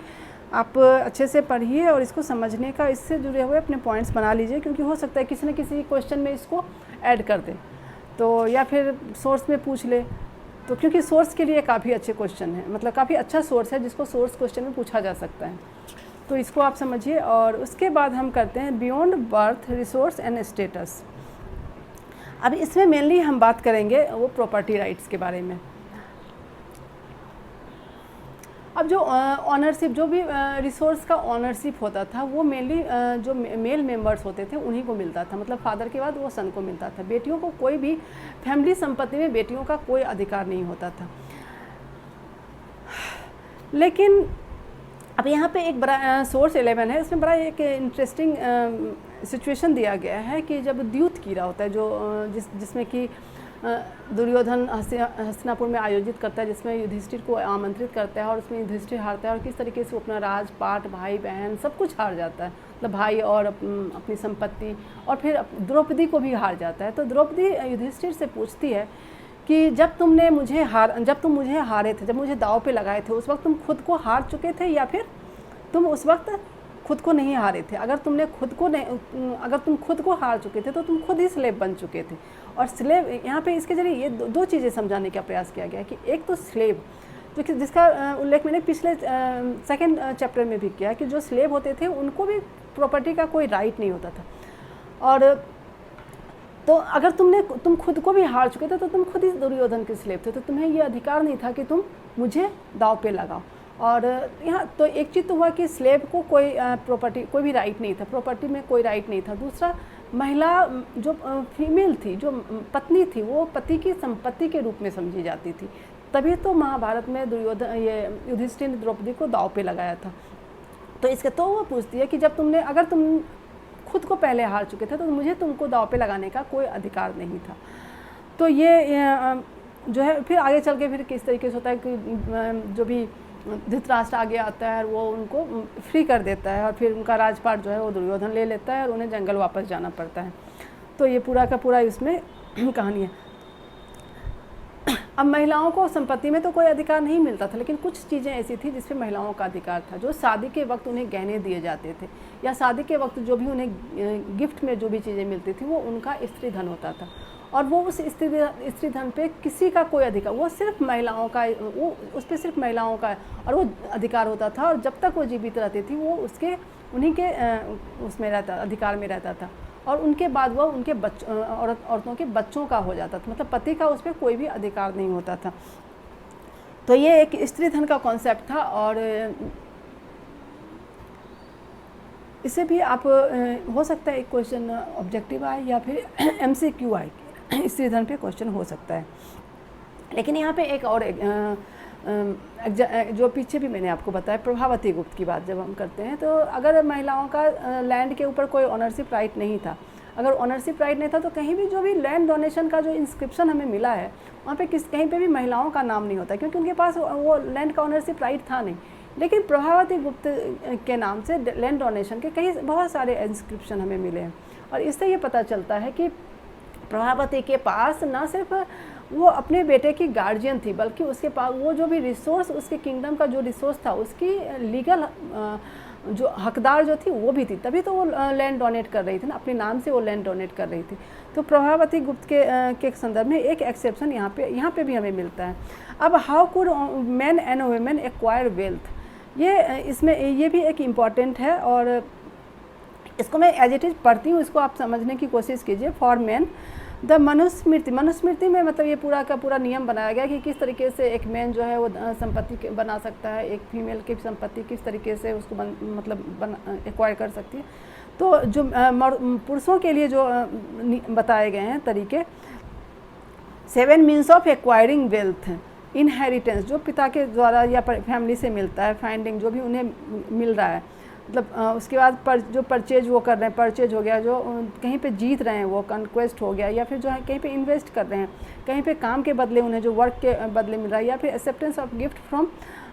आप अच्छे से पढ़िए और इसको समझने का, इससे जुड़े हुए अपने पॉइंट्स बना लीजिए, क्योंकि हो सकता है किसी न किसी क्वेश्चन में इसको ऐड कर दे तो, या फिर सोर्स में पूछ ले तो, क्योंकि सोर्स के लिए काफ़ी अच्छे क्वेश्चन है, मतलब काफ़ी अच्छा सोर्स है जिसको सोर्स क्वेश्चन में पूछा जा सकता है। तो इसको आप समझिए। और उसके बाद हम करते हैं beyond birth resource and status. अब इसमें मेनली हम बात करेंगे वो प्रॉपर्टी राइट्स के बारे में। अब जो ऑनरशिप, जो भी रिसोर्स का ऑनरशिप होता था वो मेनली जो मेल मेंबर्स होते थे उन्हीं को मिलता था, मतलब फादर के बाद वो सन को मिलता था। बेटियों को कोई भी फैमिली संपत्ति में बेटियों का कोई अधिकार नहीं होता था। लेकिन अब यहाँ पे एक बड़ा सोर्स 11 है, इसमें बड़ा एक इंटरेस्टिंग सिचुएशन दिया गया है कि जब द्यूत कीड़ा होता है, जो जिसमें कि दुर्योधन हस्तिनापुर में आयोजित करता है, जिसमें युधिष्ठिर को आमंत्रित करता है और उसमें युधिष्ठिर हारता है और किस तरीके से वो अपना राजपाट, भाई बहन सब कुछ हार जाता है, मतलब भाई और अपनी संपत्ति, और फिर द्रौपदी को भी हार जाता है। तो द्रौपदी युधिष्ठिर से पूछती है कि जब तुम मुझे हारे थे, जब मुझे दाव पे लगाए थे, उस वक्त तुम खुद को हार चुके थे या फिर तुम उस वक्त खुद को नहीं हारे थे? अगर तुम खुद को हार चुके थे तो तुम खुद ही स्लेव बन चुके थे। और स्लेव यहाँ पे इसके जरिए ये दो चीज़ें समझाने का प्रयास किया गया कि एक तो स्लेव, जो जिसका उल्लेख मैंने पिछले सेकंड चैप्टर में भी किया कि जो स्लेव होते थे उनको भी प्रॉपर्टी का कोई राइट नहीं होता था। और तो अगर तुम खुद को भी हार चुके थे तो तुम खुद ही दुर्योधन के स्लेव थे, तो तुम्हें ये अधिकार नहीं था कि तुम मुझे दाव पे लगाओ। और यहाँ तो एक चीज़ तो हुआ कि स्लेव को कोई प्रॉपर्टी, कोई भी राइट नहीं था, प्रॉपर्टी में कोई राइट नहीं था। दूसरा, महिला जो फीमेल थी, जो पत्नी थी, वो पति की संपत्ति के रूप में समझी जाती थी। तभी तो महाभारत में युधिष्ठिर ने द्रौपदी को दाव पे लगाया था। तो इसके तो वो पूछती है कि जब अगर तुम खुद को पहले हार चुके थे तो मुझे तुमको दाव पे लगाने का कोई अधिकार नहीं था। तो ये जो है फिर आगे चल के फिर किस तरीके से होता है कि जो भी धृतराष्ट्र आगे आता है वो उनको फ्री कर देता है और फिर उनका राजपाट जो है वो दुर्योधन ले लेता है और उन्हें जंगल वापस जाना पड़ता है। तो ये पूरा का पूरा इसमें कहानी है। अब महिलाओं को संपत्ति में तो कोई अधिकार नहीं मिलता था, लेकिन कुछ चीज़ें ऐसी थी जिस पे महिलाओं का अधिकार था। जो शादी के वक्त उन्हें गहने दिए जाते थे या शादी के वक्त जो भी उन्हें गिफ्ट में जो भी चीज़ें मिलती थी वो उनका स्त्री धन होता था, और वो उस स्त्री धन पे किसी का कोई अधिकार, वो सिर्फ महिलाओं का, वो उस पर सिर्फ महिलाओं का और वो अधिकार होता था। और जब तक वो जीवित रहती थी वो उन्हीं के उसमें अधिकार में रहता था, और उनके बाद वह उनके औरतों के बच्चों का हो जाता था, मतलब पति का उस पर कोई भी अधिकार नहीं होता था। तो ये एक स्त्री धन का कॉन्सेप्ट था। और इसे भी आप हो सकता है एक क्वेश्चन ऑब्जेक्टिव आए या फिर MCQ आए, स्त्री धन पे क्वेश्चन हो सकता है। लेकिन यहाँ पे एक और जो पीछे भी मैंने आपको बताया प्रभावती गुप्त की बात जब हम करते हैं, तो अगर महिलाओं का लैंड के ऊपर कोई ऑनरशिप राइट नहीं था, अगर ऑनरशिप राइट नहीं था तो कहीं भी जो भी लैंड डोनेशन का जो इंस्क्रिप्शन हमें मिला है वहाँ पे कहीं पे भी महिलाओं का नाम नहीं होता, क्योंकि उनके पास वो लैंड का ऑनरशिप राइट था नहीं। लेकिन प्रभावती गुप्त के नाम से लैंड डोनेशन के कई बहुत सारे इंस्क्रिप्शन हमें मिले हैं, और इससे ये पता चलता है कि प्रभावती के पास ना सिर्फ वो अपने बेटे की गार्जियन थी, बल्कि उसके पास वो जो भी रिसोर्स, उसके किंगडम का जो रिसोर्स था उसकी लीगल जो हकदार जो थी वो भी थी। तभी तो वो लैंड डोनेट कर रही थी ना, अपने नाम से वो लैंड डोनेट कर रही थी। तो प्रभावती गुप्त के संदर्भ में एक एक्सेप्शन यहाँ पे भी हमें मिलता है। अब how could man and women acquire wealth, ये भी एक इम्पॉर्टेंट है, और इसको मैं एज इट इज़ पढ़ती हूँ, इसको आप समझने की कोशिश कीजिए। फॉर मैन द मनुस्मृति में मतलब ये पूरा का पूरा नियम बनाया गया कि किस तरीके से एक मैन जो है वो संपत्ति बना सकता है, एक फीमेल की संपत्ति किस तरीके से उसको एक्वायर कर सकती है। तो जो पुरुषों के लिए जो बताए गए हैं तरीके, 7 means of acquiring wealth, inheritance जो पिता के द्वारा या फैमिली से मिलता है, फाइंडिंग जो भी उन्हें मिल रहा है, मतलब उसके बाद जो परचेज वो कर रहे हैं, परचेज हो गया, जो कहीं पे जीत रहे हैं वो कन्क्वेस्ट हो गया, या फिर जो है कहीं पे इन्वेस्ट कर रहे हैं, कहीं पे काम के बदले उन्हें जो वर्क के बदले मिल रहा है, या फिर acceptance of gift from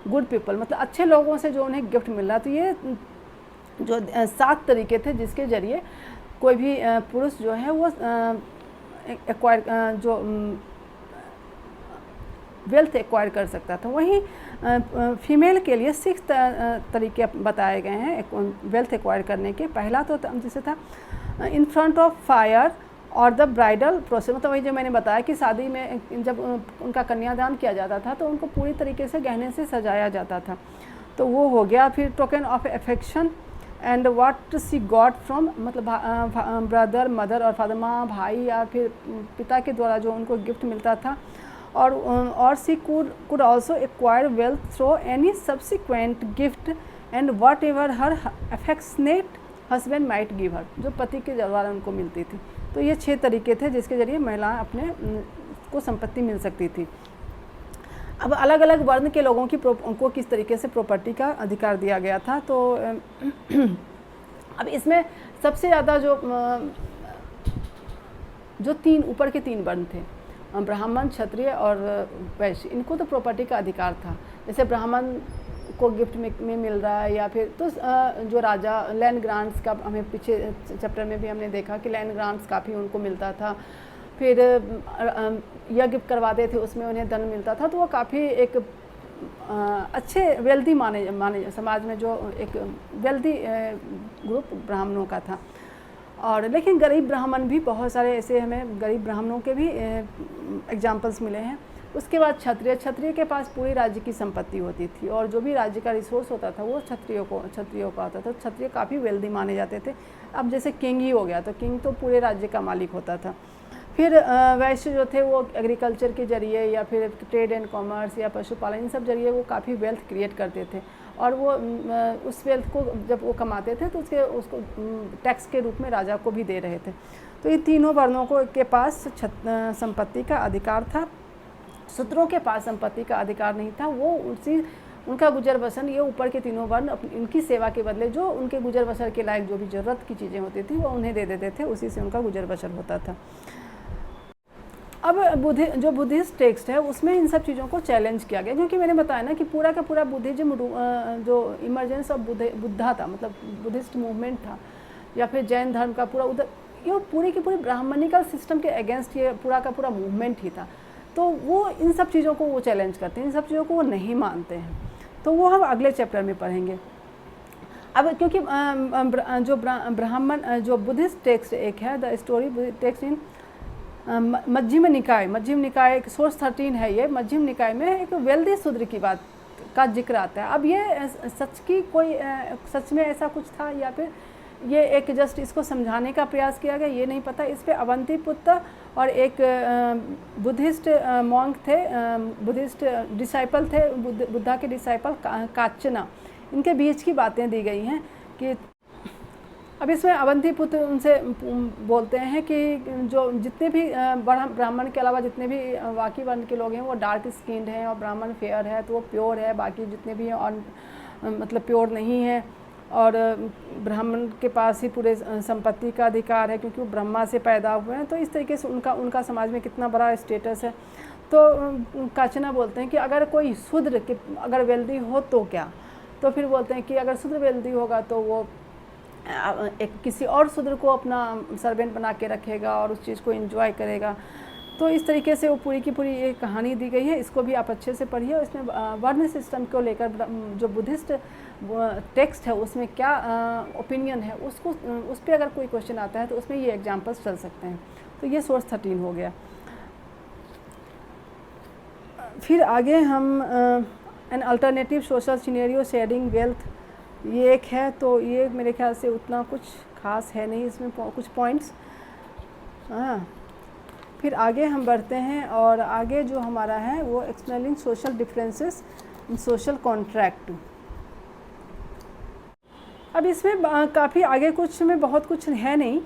good people, मतलब अच्छे लोगों से जो उन्हें गिफ्ट मिल रहा है। तो ये जो 7 तरीके थे जिसके ज़रिए कोई भी पुरुष जो है वो एक्वायर जो वेल्थ एक्वायर कर सकता था। वहीं फीमेल के लिए 6 तरीके बताए गए हैं वेल्थ एक्वायर करने के। पहला तो जैसे था इन फ्रंट ऑफ फायर और द ब्राइडल प्रोसेस, मतलब वही जो मैंने बताया कि शादी में जब उनका कन्यादान किया जाता था तो उनको पूरी तरीके से गहने से सजाया जाता था, तो वो हो गया। फिर token of affection and what she got from, मतलब ब्रदर मदर और फादर, माँ भाई या फिर पिता के द्वारा जो उनको गिफ्ट मिलता था। और she could also acquire wealth through any subsequent gift and whatever her affectionate husband might give her, जो पति के द्वारा उनको मिलती थी। तो ये 6 तरीके थे जिसके ज़रिए महिलाएं अपने को संपत्ति मिल सकती थी। अब अलग अलग वर्ण के लोगों की को किस तरीके से प्रॉपर्टी का अधिकार दिया गया था। तो अब इसमें सबसे ज़्यादा जो 3 ऊपर के 3 वर्ण थे, ब्राह्मण, क्षत्रिय और वैश्य, इनको तो प्रॉपर्टी का अधिकार था। जैसे ब्राह्मण को गिफ्ट में मिल रहा है, या फिर तो जो राजा लैंड ग्रांट्स का, हमें पीछे चैप्टर में भी हमने देखा कि लैंड ग्रांट्स काफ़ी उनको मिलता था। फिर यज्ञ करवाते थे, उसमें उन्हें धन मिलता था। तो वो काफ़ी एक अच्छे वेल्दी माने समाज में जो एक वेल्दी ग्रुप ब्राह्मणों का था। और लेकिन गरीब ब्राह्मण भी बहुत सारे ऐसे, हमें गरीब ब्राह्मणों के भी एग्जाम्पल्स मिले हैं। उसके बाद क्षत्रिय के पास पूरी राज्य की संपत्ति होती थी, और जो भी राज्य का रिसोर्स होता था वो क्षत्रियों को आता था। क्षत्रिय काफ़ी वेल्दी माने जाते थे। अब जैसे किंग ही हो गया, तो किंग तो पूरे राज्य का मालिक होता था। फिर वैश्य जो थे वो एग्रीकल्चर के जरिए या फिर ट्रेड एंड कॉमर्स या पशुपालन, इन सब जरिए वो काफ़ी वेल्थ क्रिएट करते थे। और वो उस वेल्थ को जब वो कमाते थे तो उसको टैक्स के रूप में राजा को भी दे रहे थे। तो ये तीनों वर्णों के पास संपत्ति का अधिकार था। शूद्रों के पास संपत्ति का अधिकार नहीं था। वो उनका गुजर बसर, ये ऊपर के तीनों वर्ण इनकी सेवा के बदले जो उनके गुजर बसर के लायक जो भी ज़रूरत की चीज़ें होती थी वो उन्हें दे देते थे, उसी से उनका गुजर बसर होता था। अब जो बुद्धिस्ट टेक्स्ट है उसमें इन सब चीज़ों को चैलेंज किया गया, क्योंकि मैंने बताया ना कि पूरा का पूरा बुद्धिज्म जो इमर्जेंस ऑफ बुद्धा था, मतलब बुद्धिस्ट मूवमेंट था, या फिर जैन धर्म का पूरा उधर, ये पूरी की पूरी ब्राह्मणिकल सिस्टम के अगेंस्ट ये पूरा का पूरा मूवमेंट ही था। तो वो इन सब चीज़ों को वो चैलेंज करते हैं, इन सब चीज़ों को वो नहीं मानते हैं। तो वो हम अगले चैप्टर में पढ़ेंगे। अब क्योंकि जो ब्राह्मण जो बुद्धिस्ट टेक्स्ट एक है, द स्टोरी टेक्स्ट इन मध्यम निकाय सोर्स 13 है। ये मध्यम निकाय में एक वेल्दी शूद्र की बात का जिक्र आता है। अब ये सच में ऐसा कुछ था, या फिर ये एक जस्ट इसको समझाने का प्रयास किया गया, ये नहीं पता। इस पे अवंतीपुत्र और एक बुद्धिस्ट मॉन्क थे, बुद्धिस्ट डिसाइपल थे, बुद्धा के डिसाइपल काचना, इनके बीच की बातें दी गई हैं। कि अब इसमें अवंतीपुत्र उनसे बोलते हैं कि जो जितने भी ब्राह्मण के अलावा जितने भी बाकी वर्ण के लोग हैं वो डार्क स्किन्ड हैं, और ब्राह्मण फेयर है तो वो प्योर है, बाकी जितने भी हैं और मतलब प्योर नहीं है। और ब्राह्मण के पास ही पूरे संपत्ति का अधिकार है क्योंकि वो ब्रह्मा से पैदा हुए हैं। तो इस तरीके से उनका समाज में कितना बड़ा स्टेटस है। तो काचना बोलते हैं कि अगर कोई शूद्र के अगर वेल्दी हो तो क्या, तो फिर बोलते हैं कि अगर शूद्र वेल्दी होगा तो वो एक किसी और शूद्र को अपना सर्वेंट बना के रखेगा और उस चीज़ को एंजॉय करेगा। तो इस तरीके से वो पूरी की पूरी एक कहानी दी गई है। इसको भी आप अच्छे से पढ़िए। और इसमें वर्ण सिस्टम को लेकर जो बुद्धिस्ट टेक्स्ट है उसमें क्या ओपिनियन है, उसको उस पर अगर कोई क्वेश्चन आता है तो उसमें ये एग्जांपल्स चल सकते हैं। तो ये सोर्स 13 हो गया। फिर आगे हम an alternative social scenario sharing wealth, ये एक है। तो ये मेरे ख्याल से उतना कुछ खास है नहीं, इसमें कुछ पॉइंट्स। हाँ, फिर आगे हम बढ़ते हैं और आगे जो हमारा है वो explaining social differences in social contract. अब इसमें काफ़ी आगे कुछ में बहुत कुछ है नहीं।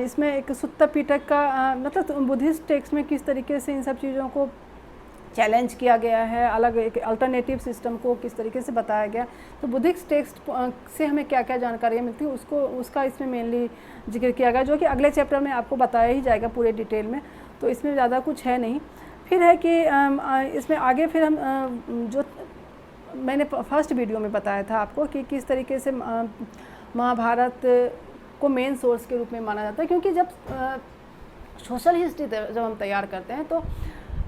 इसमें एक सुत्ता पिटक का मतलब बुद्धिस्ट टेक्स्ट में किस तरीके से इन सब चीज़ों को चैलेंज किया गया है, अलग एक अल्टरनेटिव सिस्टम को किस तरीके से बताया गया। तो बुद्धिस्ट टेक्स्ट से हमें क्या क्या जानकारियाँ मिलती है उसका इसमें मेनली जिक्र किया गया, जो कि अगले चैप्टर में आपको बताया ही जाएगा पूरे डिटेल में। तो इसमें ज़्यादा कुछ है नहीं। फिर है कि इसमें आगे फिर हम जो मैंने फर्स्ट वीडियो में बताया था आपको कि किस तरीके से महाभारत को मेन सोर्स के रूप में माना जाता है, क्योंकि जब सोशल हिस्ट्री जब हम तैयार करते हैं तो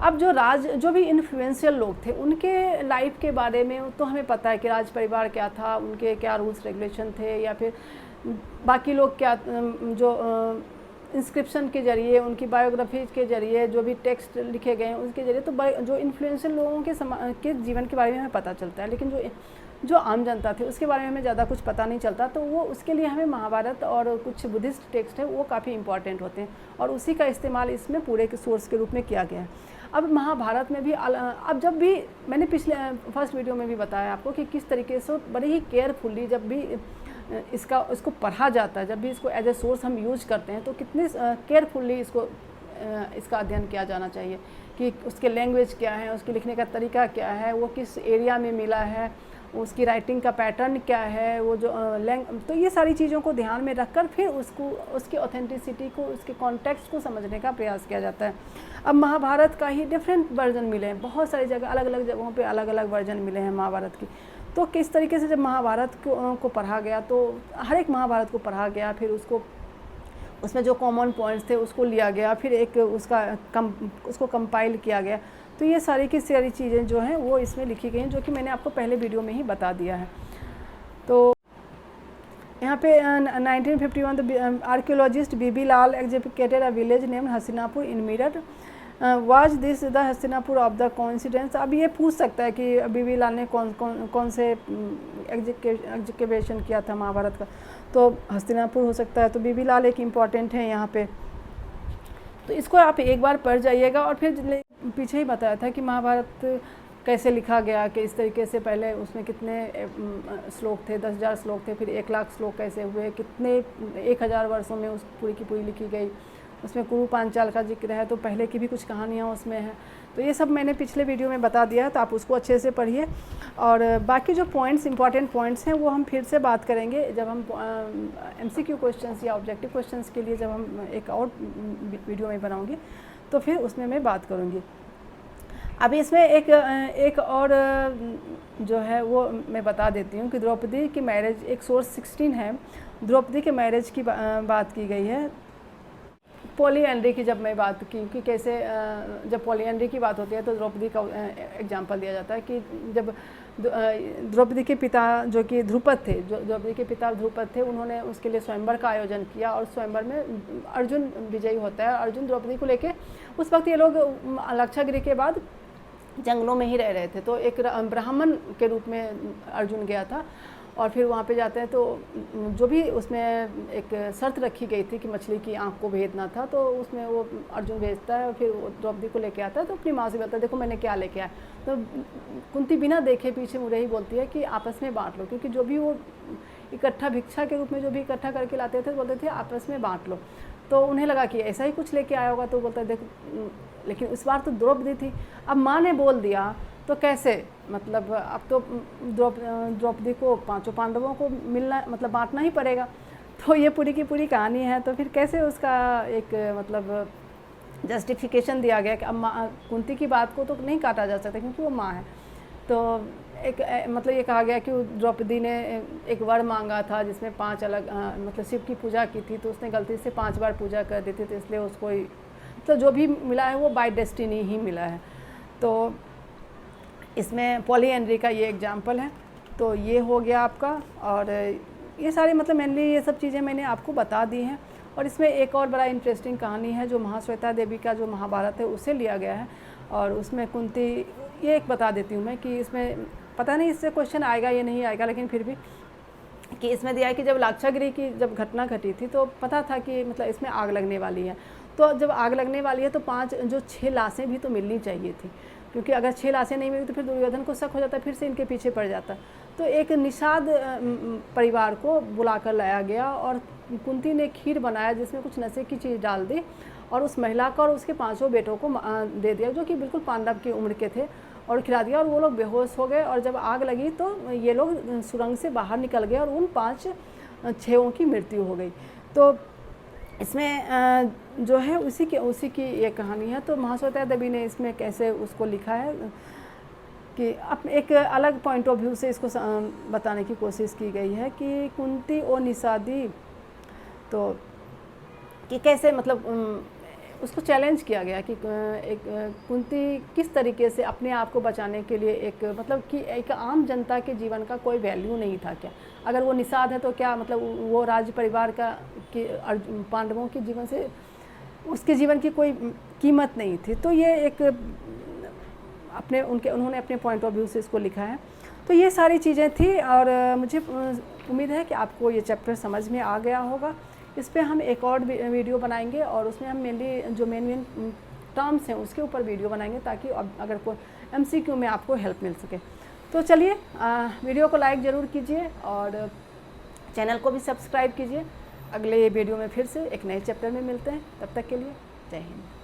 अब जो भी इन्फ्लुएंशियल लोग थे उनके लाइफ के बारे में तो हमें पता है कि राज परिवार क्या था, उनके क्या रूल्स रेगुलेशन थे, या फिर बाकी लोग क्या जो इंस्क्रिप्शन के ज़रिए, उनकी बायोग्राफी के ज़रिए, जो भी टेक्स्ट लिखे गए हैं उसके ज़रिए, तो जो इन्फ्लुएंशियल लोगों के जीवन के बारे में हमें पता चलता है। लेकिन जो आम जनता थी उसके बारे में हमें ज़्यादा कुछ पता नहीं चलता, तो वो उसके लिए हमें महाभारत और कुछ बुद्धिस्ट टेक्स्ट है वो काफ़ी इंपॉर्टेंट होते हैं, और उसी का इस्तेमाल इसमें पूरे के सोर्स के रूप में किया गया है। अब महाभारत में भी अब जब भी मैंने पिछले फर्स्ट वीडियो में भी बताया आपको कि किस तरीके से बड़े ही केयरफुली जब भी इसको पढ़ा जाता है, जब भी इसको एज ए सोर्स हम यूज करते हैं तो कितने केयरफुली इसका अध्ययन किया जाना चाहिए कि उसके लैंग्वेज क्या है, उसके लिखने का तरीका क्या है, वो किस एरिया में मिला है, उसकी राइटिंग का पैटर्न क्या है, वो जो तो ये सारी चीज़ों को ध्यान में रखकर फिर उसकी ऑथेंटिसिटी को, उसके कॉन्टेक्स्ट को समझने का प्रयास किया जाता है। अब महाभारत का ही डिफरेंट वर्जन मिले हैं, बहुत सारी जगह अलग अलग जगहों पे अलग अलग वर्जन मिले हैं महाभारत की। तो किस तरीके से जब महाभारत को पढ़ा गया तो हर एक महाभारत को पढ़ा गया, फिर उसमें जो कॉमन पॉइंट्स थे उसको लिया गया, फिर एक उसको कंपाइल किया गया। तो ये सारी की सारी चीज़ें जो हैं वो इसमें लिखी गई हैं, जो कि मैंने आपको पहले वीडियो में ही बता दिया है। तो यहाँ पे 1951 the archaeologist BB Lal excavated a village named Hastinapur in Meerut. Was this the Hastinapur of the coincidence. अब ये पूछ सकता है कि बीबी लाल ने कौन से एग्जिकेशन किया था महाभारत का, तो हस्तिनापुर हो सकता है। तो बीबी लाल एक इम्पॉर्टेंट है यहाँ पे, तो इसको आप एक बार पढ़ जाइएगा। और फिर पीछे ही बताया था कि महाभारत कैसे लिखा गया, कि इस तरीके से पहले उसमें कितने श्लोक थे, 10,000 श्लोक थे, फिर 1,00,000 श्लोक कैसे हुए, कितने 1,000 वर्षों में उस पूरी की पूरी लिखी गई। उसमें कुरु पांचाल का जिक्र है, तो पहले की भी कुछ कहानियाँ उसमें हैं। तो ये सब मैंने पिछले वीडियो में बता दिया है, तो आप उसको अच्छे से पढ़िए। और बाकी जो पॉइंट्स, इंपॉर्टेंट पॉइंट्स हैं वो हम फिर से बात करेंगे जब हम MCQ क्वेश्चंस या ऑब्जेक्टिव क्वेश्चंस के लिए जब हम एक और वीडियो में बनाऊँगी तो फिर उसमें मैं बात करूँगी। अभी इसमें एक और जो है वो मैं बता देती हूँ कि द्रौपदी की मैरिज, एक सोर्स 16 है, द्रौपदी के मैरिज की बात की गई है। पॉलीएंड्री की जब मैं बात की कि कैसे जब पॉलीएंड्री की बात होती है तो द्रौपदी का एग्जांपल दिया जाता है कि जब द्रौपदी के पिता जो कि ध्रुपद थे, द्रौपदी के पिता ध्रुपद थे, उन्होंने उसके लिए स्वयंवर का आयोजन किया और स्वयंवर में अर्जुन विजयी होता है। अर्जुन द्रौपदी को लेके, उस वक्त ये लोग लाक्षागृह के बाद जंगलों में ही रह रहे थे, तो एक ब्राह्मण के रूप में अर्जुन गया था। और फिर वहाँ पे जाते हैं तो जो भी उसमें एक शर्त रखी गई थी कि मछली की आँख को भेजना था, तो उसमें वो अर्जुन भेजता है और फिर वो द्रौपदी को लेके आता है। तो अपनी माँ से बोलता है देखो मैंने क्या लेके आया। तो कुंती बिना देखे पीछे मुड़े ही बोलती है कि आपस में बांट लो, क्योंकि जो भी वो इकट्ठा भिक्षा के रूप में जो भी इकट्ठा करके लाते थे बोलते थे आपस में बांट लो। तो उन्हें लगा कि ऐसा ही कुछ लेके आया होगा, तो बोलता है देखो, लेकिन इस बार तो द्रौपदी थी। अब माँ ने बोल दिया तो कैसे, मतलब अब तो द्रौपदी को पांचों पांडवों को मिलना, मतलब बांटना ही पड़ेगा। तो ये पूरी की पूरी कहानी है। तो फिर कैसे उसका एक मतलब जस्टिफिकेशन दिया गया कि अब माँ कुंती की बात को तो नहीं काटा जा सकता क्योंकि वो माँ है। तो एक मतलब ये कहा गया कि द्रौपदी ने एक वर मांगा था जिसमें 5 अलग मतलब शिव की पूजा की थी, तो उसने गलती से 5 बार पूजा कर दी थी, तो इसलिए उसको तो जो भी मिला है वो बाय डेस्टिनी ही मिला है। तो इसमें पॉलीएंड्री का ये एग्जाम्पल है। तो ये हो गया आपका, और ये सारी मतलब मेनली ये सब चीज़ें मैंने आपको बता दी हैं। और इसमें एक और बड़ा इंटरेस्टिंग कहानी है जो महाश्वेता देवी का जो महाभारत है उसे लिया गया है, और उसमें कुंती, ये एक बता देती हूँ मैं कि इसमें पता नहीं इससे क्वेश्चन आएगा या नहीं आएगा, लेकिन फिर भी कि इसमें दिया है कि जब लाक्षागृह की जब घटना घटी थी तो पता था कि मतलब इसमें आग लगने वाली है। तो जब आग लगने वाली है तो 6 लाशें भी तो मिलनी चाहिए थी, क्योंकि अगर 6 लाशें नहीं मिली तो फिर दुर्योधन को शक हो जाता, फिर से इनके पीछे पड़ जाता। तो एक निषाद परिवार को बुलाकर लाया गया और कुंती ने खीर बनाया जिसमें कुछ नशे की चीज़ डाल दी और उस महिला को और उसके 5 बेटों को दे दिया जो कि बिल्कुल पांडव की उम्र के थे, और खिला दिया। और वो लोग बेहोश हो गए, और जब आग लगी तो ये लोग सुरंग से बाहर निकल गए और उन 5-6 की मृत्यु हो गई। तो इसमें जो है उसी की ये कहानी है। तो महाश्वेता देवी ने इसमें कैसे उसको लिखा है, कि अपने एक अलग पॉइंट ऑफ व्यू से इसको बताने की कोशिश की गई है कि कुंती और निषादी तो कि कैसे मतलब उसको चैलेंज किया गया कि एक कुंती किस तरीके से अपने आप को बचाने के लिए एक मतलब कि एक आम जनता के जीवन का कोई वैल्यू नहीं था क्या, अगर वो निषाद है तो क्या मतलब वो राज परिवार का कि पांडवों के जीवन से उसके जीवन की कोई कीमत नहीं थी। तो ये एक उन्होंने अपने पॉइंट ऑफ व्यू से इसको लिखा है। तो ये सारी चीज़ें थी और मुझे उम्मीद है कि आपको ये चैप्टर समझ में आ गया होगा। इस पे हम एक और वीडियो बनाएंगे और उसमें हम मेनली जो मेन टर्म्स हैं उसके ऊपर वीडियो बनाएंगे ताकि अगर कोई MCQ में आपको हेल्प मिल सके। तो चलिए वीडियो को लाइक ज़रूर कीजिए और चैनल को भी सब्सक्राइब कीजिए। अगले वीडियो में फिर से एक नए चैप्टर में मिलते हैं, तब तक के लिए जय हिंद।